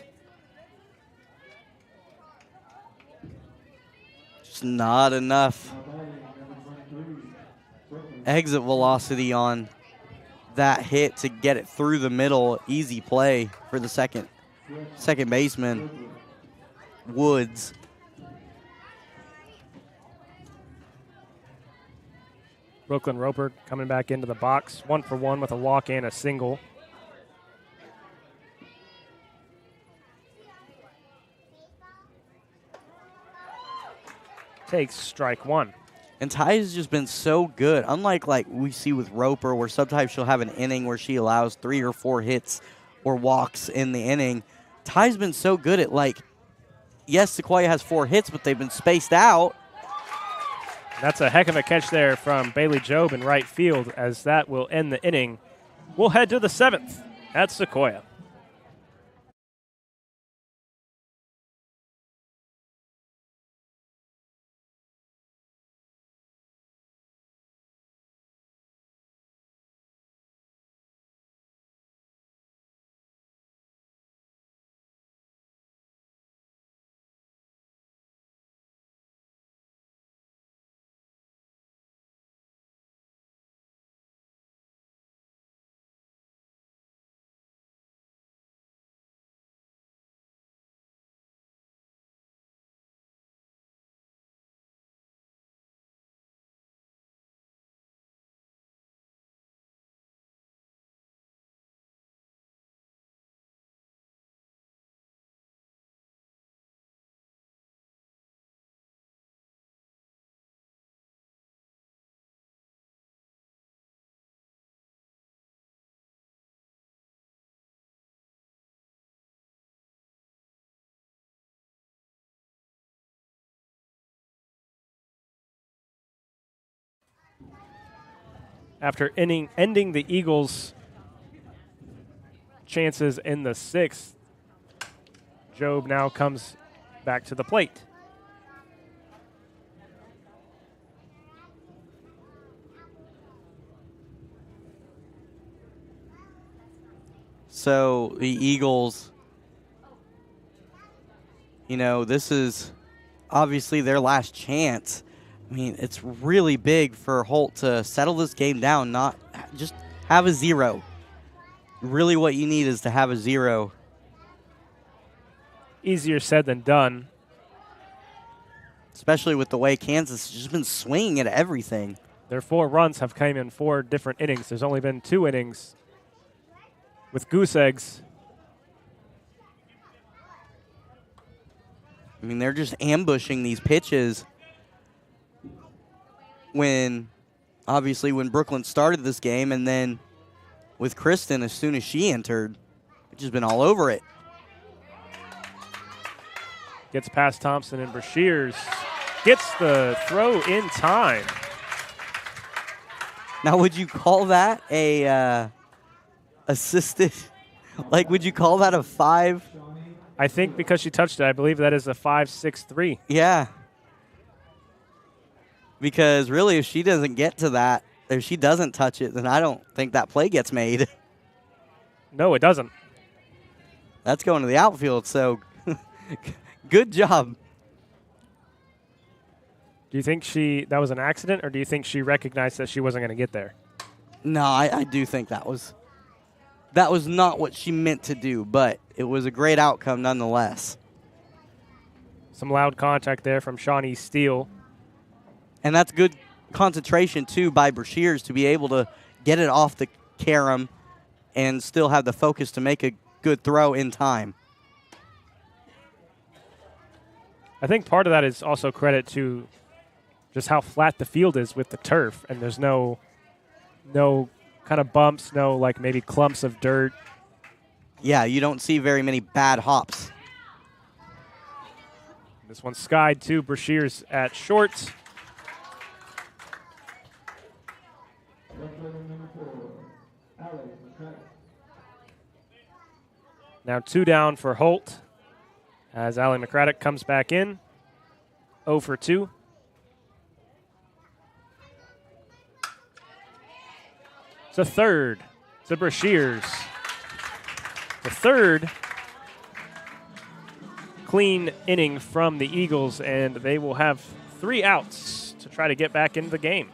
Just not enough exit velocity on that hit to get it through the middle. Easy play for the second baseman, Woods. Brooklyn Roper coming back into the box, 1 for 1 with a walk and a single. Takes strike one. And Ty has just been so good. Unlike like we see with Roper, where sometimes she'll have an inning where she allows 3 or 4 hits or walks in the inning. Ty's been so good at, like, yes, Sequoyah has 4 hits, but they've been spaced out. That's a heck of a catch there from Bailey Jobe in right field, as that will end the inning. We'll head to the 7th at Sequoyah. After ending the Eagles' chances in the 6th, Jobe now comes back to the plate. So the Eagles, you know, this is obviously their last chance. I mean, it's really big for Holt to settle this game down, not just have a 0. Really what you need is to have a 0. Easier said than done. Especially with the way Kansas has just been swinging at everything. Their 4 runs have come in 4 different innings. There's only been 2 innings with goose eggs. I mean, they're just ambushing these pitches obviously when Brooklyn started this game, and then with Kristen as soon as she entered, it's just been all over it. Gets past Thompson, and Brashears gets the throw in time. Now, would you call that a assisted? Like, would you call that a 5? I think because she touched it, I believe that is a 5-6-3. Yeah. Because really, if she doesn't get to that, if she doesn't touch it, then I don't think that play gets made. No, it doesn't. That's going to the outfield, so good job. Do you think that was an accident, or do you think she recognized that she wasn't going to get there? No, I do think that was not what she meant to do, but it was a great outcome nonetheless. Some loud contact there from Shawnee Steele. And that's good concentration, too, by Brashears to be able to get it off the carom and still have the focus to make a good throw in time. I think part of that is also credit to just how flat the field is with the turf, and there's no kind of bumps, no like maybe clumps of dirt. Yeah, you don't see very many bad hops. This one's skied to Brashears at short. Now 2 down for Holt as Allie McCraddock comes back in. 0 for 2. It's a third to Brashears. The third clean inning from the Eagles, and they will have 3 outs to try to get back into the game.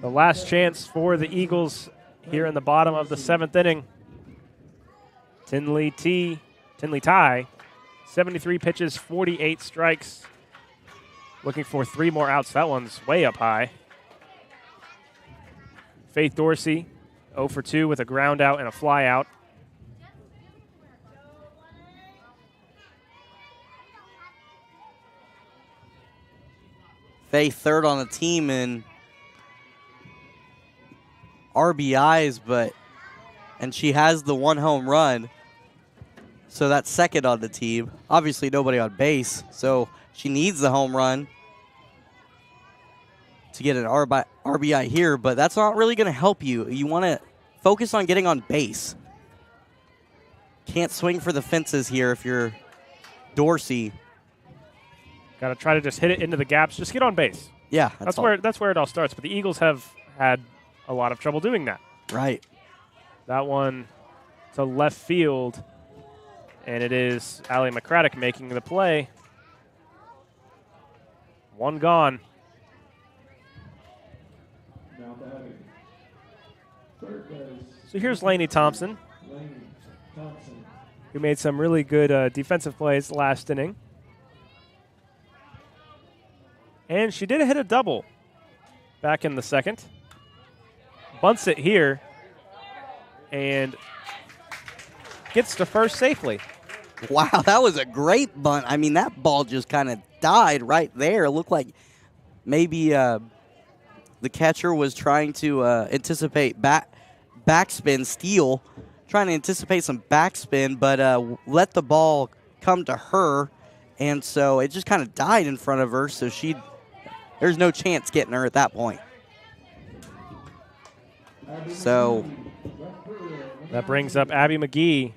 The last chance for the Eagles here in the bottom of the 7th inning. Tinley tie, 73 pitches, 48 strikes. Looking for 3 more outs. That one's way up high. Faith Dorsey, 0 for 2 with a ground out and a fly out. Faith third on the team in RBIs, and she has the 1 home run, so that's second on the team. Obviously nobody on base, so she needs the home run to get an RBI here, but that's not really going to help you. You want to focus on getting on base. Can't swing for the fences here if you're Dorsey. Got to try to just hit it into the gaps. Just get on base. Yeah, that's where it all starts. But the Eagles have had a lot of trouble doing that. Right. That one to left field, and it is Allie McCraddock making the play. 1 gone. Now batting. Third base. So here's Lainey Thompson, Laney Thompson. who made some really good defensive plays last inning. And she did hit a double back in the 2nd. Bunts it here and gets to first safely. Wow, that was a great bunt. I mean, that ball just kind of died right there. It looked like maybe the catcher was trying to anticipate backspin, Steele, trying to anticipate some backspin, but let the ball come to her, and so it just kind of died in front of her, so there's no chance getting her at that point. So That brings up Abby McGee.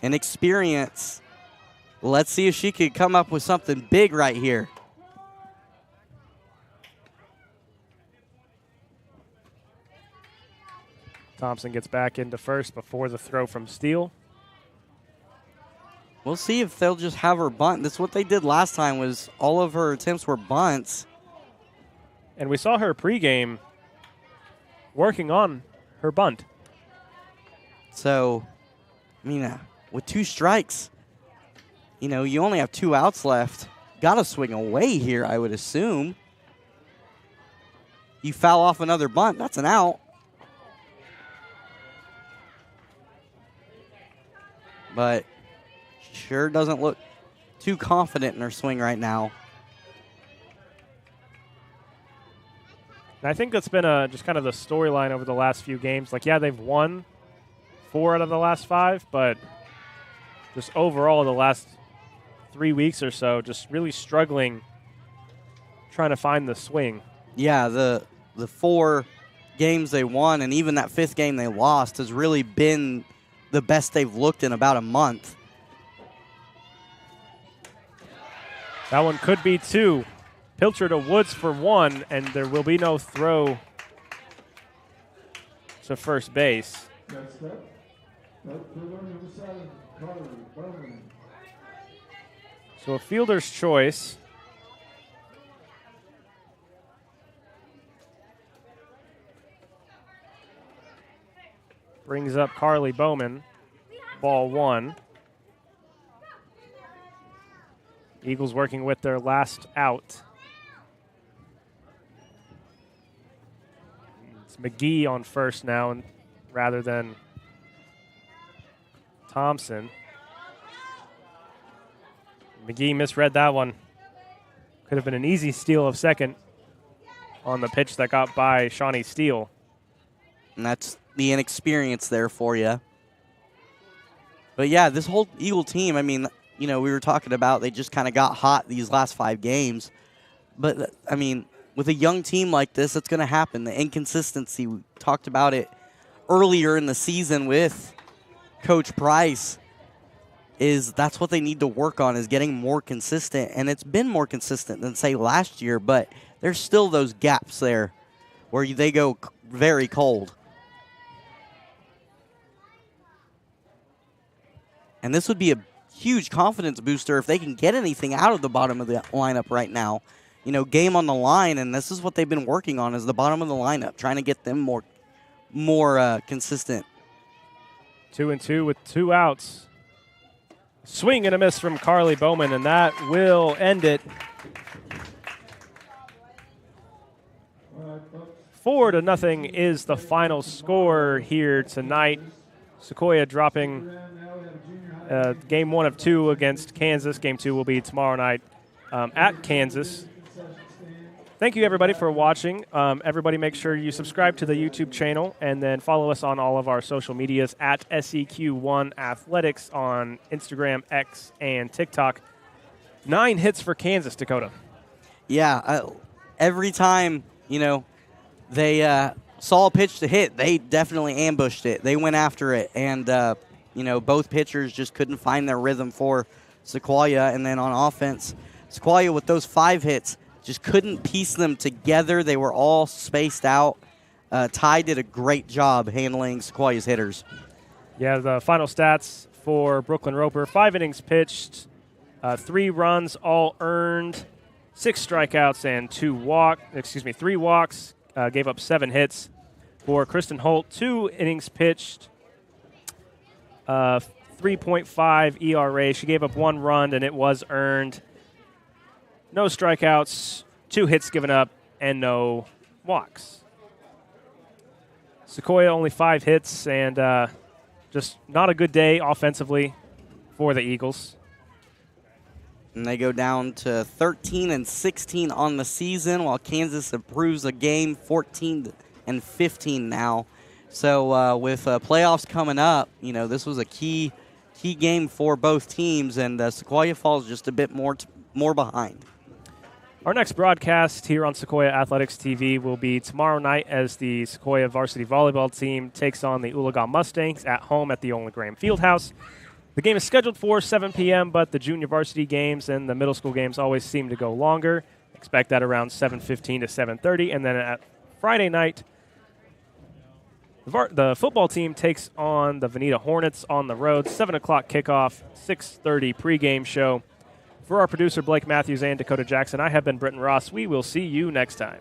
an experience. Let's see if she could come up with something big right here. Thompson gets back into first before the throw from Steele. We'll see if they'll just have her bunt. That's what they did last time, was all of her attempts were bunts. And we saw her pregame working on her bunt. So, I mean, with 2 strikes, you know, you only have 2 outs left. Got to swing away here, I would assume. You foul off another bunt, that's an out. But sure doesn't look too confident in her swing right now. And I think that's been just kind of the storyline over the last few games. Like, yeah, they've won 4 out of the last 5, but just overall the last 3 weeks or so, just really struggling trying to find the swing. Yeah, the 4 games they won and even that 5th game they lost has really been the best they've looked in about a month. That one could be 2. Pilcher to Woods for 1, and there will be no throw to first base. Next up, outfielder number 7, Carly Bowman. So a fielder's choice. Brings up Carly Bowman. Ball 1. Eagles working with their last out. It's McGee on first now rather than Thompson. McGee misread that one. Could have been an easy steal of second on the pitch that got by Shawnee Steele. And that's the inexperience there for you. But yeah, this whole Eagle team, I mean, you know, we were talking about they just kind of got hot these last 5 games. But, I mean, with a young team like this, it's going to happen. The inconsistency, we talked about it earlier in the season with Coach Price, that's what they need to work on, is getting more consistent. And it's been more consistent than, say, last year, but there's still those gaps there where they go very cold. And this would be a huge confidence booster if they can get anything out of the bottom of the lineup right now. You know, game on the line, and this is what they've been working on, is the bottom of the lineup, trying to get them more consistent. 2-2 with 2 outs. Swing and a miss from Carly Bowman, and that will end it. 4-0 is the final score here tonight. Sequoyah dropping game 1 of 2 against Kansas. Game 2 will be tomorrow night at Kansas. Thank you, everybody, for watching. Everybody make sure you subscribe to the YouTube channel and then follow us on all of our social medias at SEQ1 Athletics on Instagram, X, and TikTok. 9 hits for Kansas, Dakota. Yeah, every time, you know, they saw a pitch to hit, they definitely ambushed it. They went after it, and, you know, both pitchers just couldn't find their rhythm for Sequoyah. And then on offense, Sequoyah with those 5 hits just couldn't piece them together. They were all spaced out. Ty did a great job handling Sequoyah's hitters. Yeah, the final stats for Brooklyn Roper: 5 innings pitched, 3 runs all earned, 6 strikeouts and 3 walks. Gave up 7 hits. For Kristen Holt, 2 innings pitched, 3.5 ERA. She gave up 1 run and it was earned. No strikeouts, 2 hits given up, and no walks. Sequoyah only 5 hits, and just not a good day offensively for the Eagles. And they go down to 13-16 on the season, while Kansas improves a game 14-15 now. So with playoffs coming up, you know, this was a key game for both teams, and Sequoyah falls just a bit more behind. Our next broadcast here on Sequoyah Athletics TV will be tomorrow night as the Sequoyah varsity volleyball team takes on the Oologah Mustangs at home at the Olin Graham Fieldhouse. The game is scheduled for 7 p.m., but the junior varsity games and the middle school games always seem to go longer. Expect that around 7:15 to 7:30. And then at Friday night, the football team takes on the Veneta Hornets on the road. 7 o'clock kickoff, 6:30 pregame show. For our producer, Blake Matthews and Dakota Jackson, I have been Britton Ross. We will see you next time.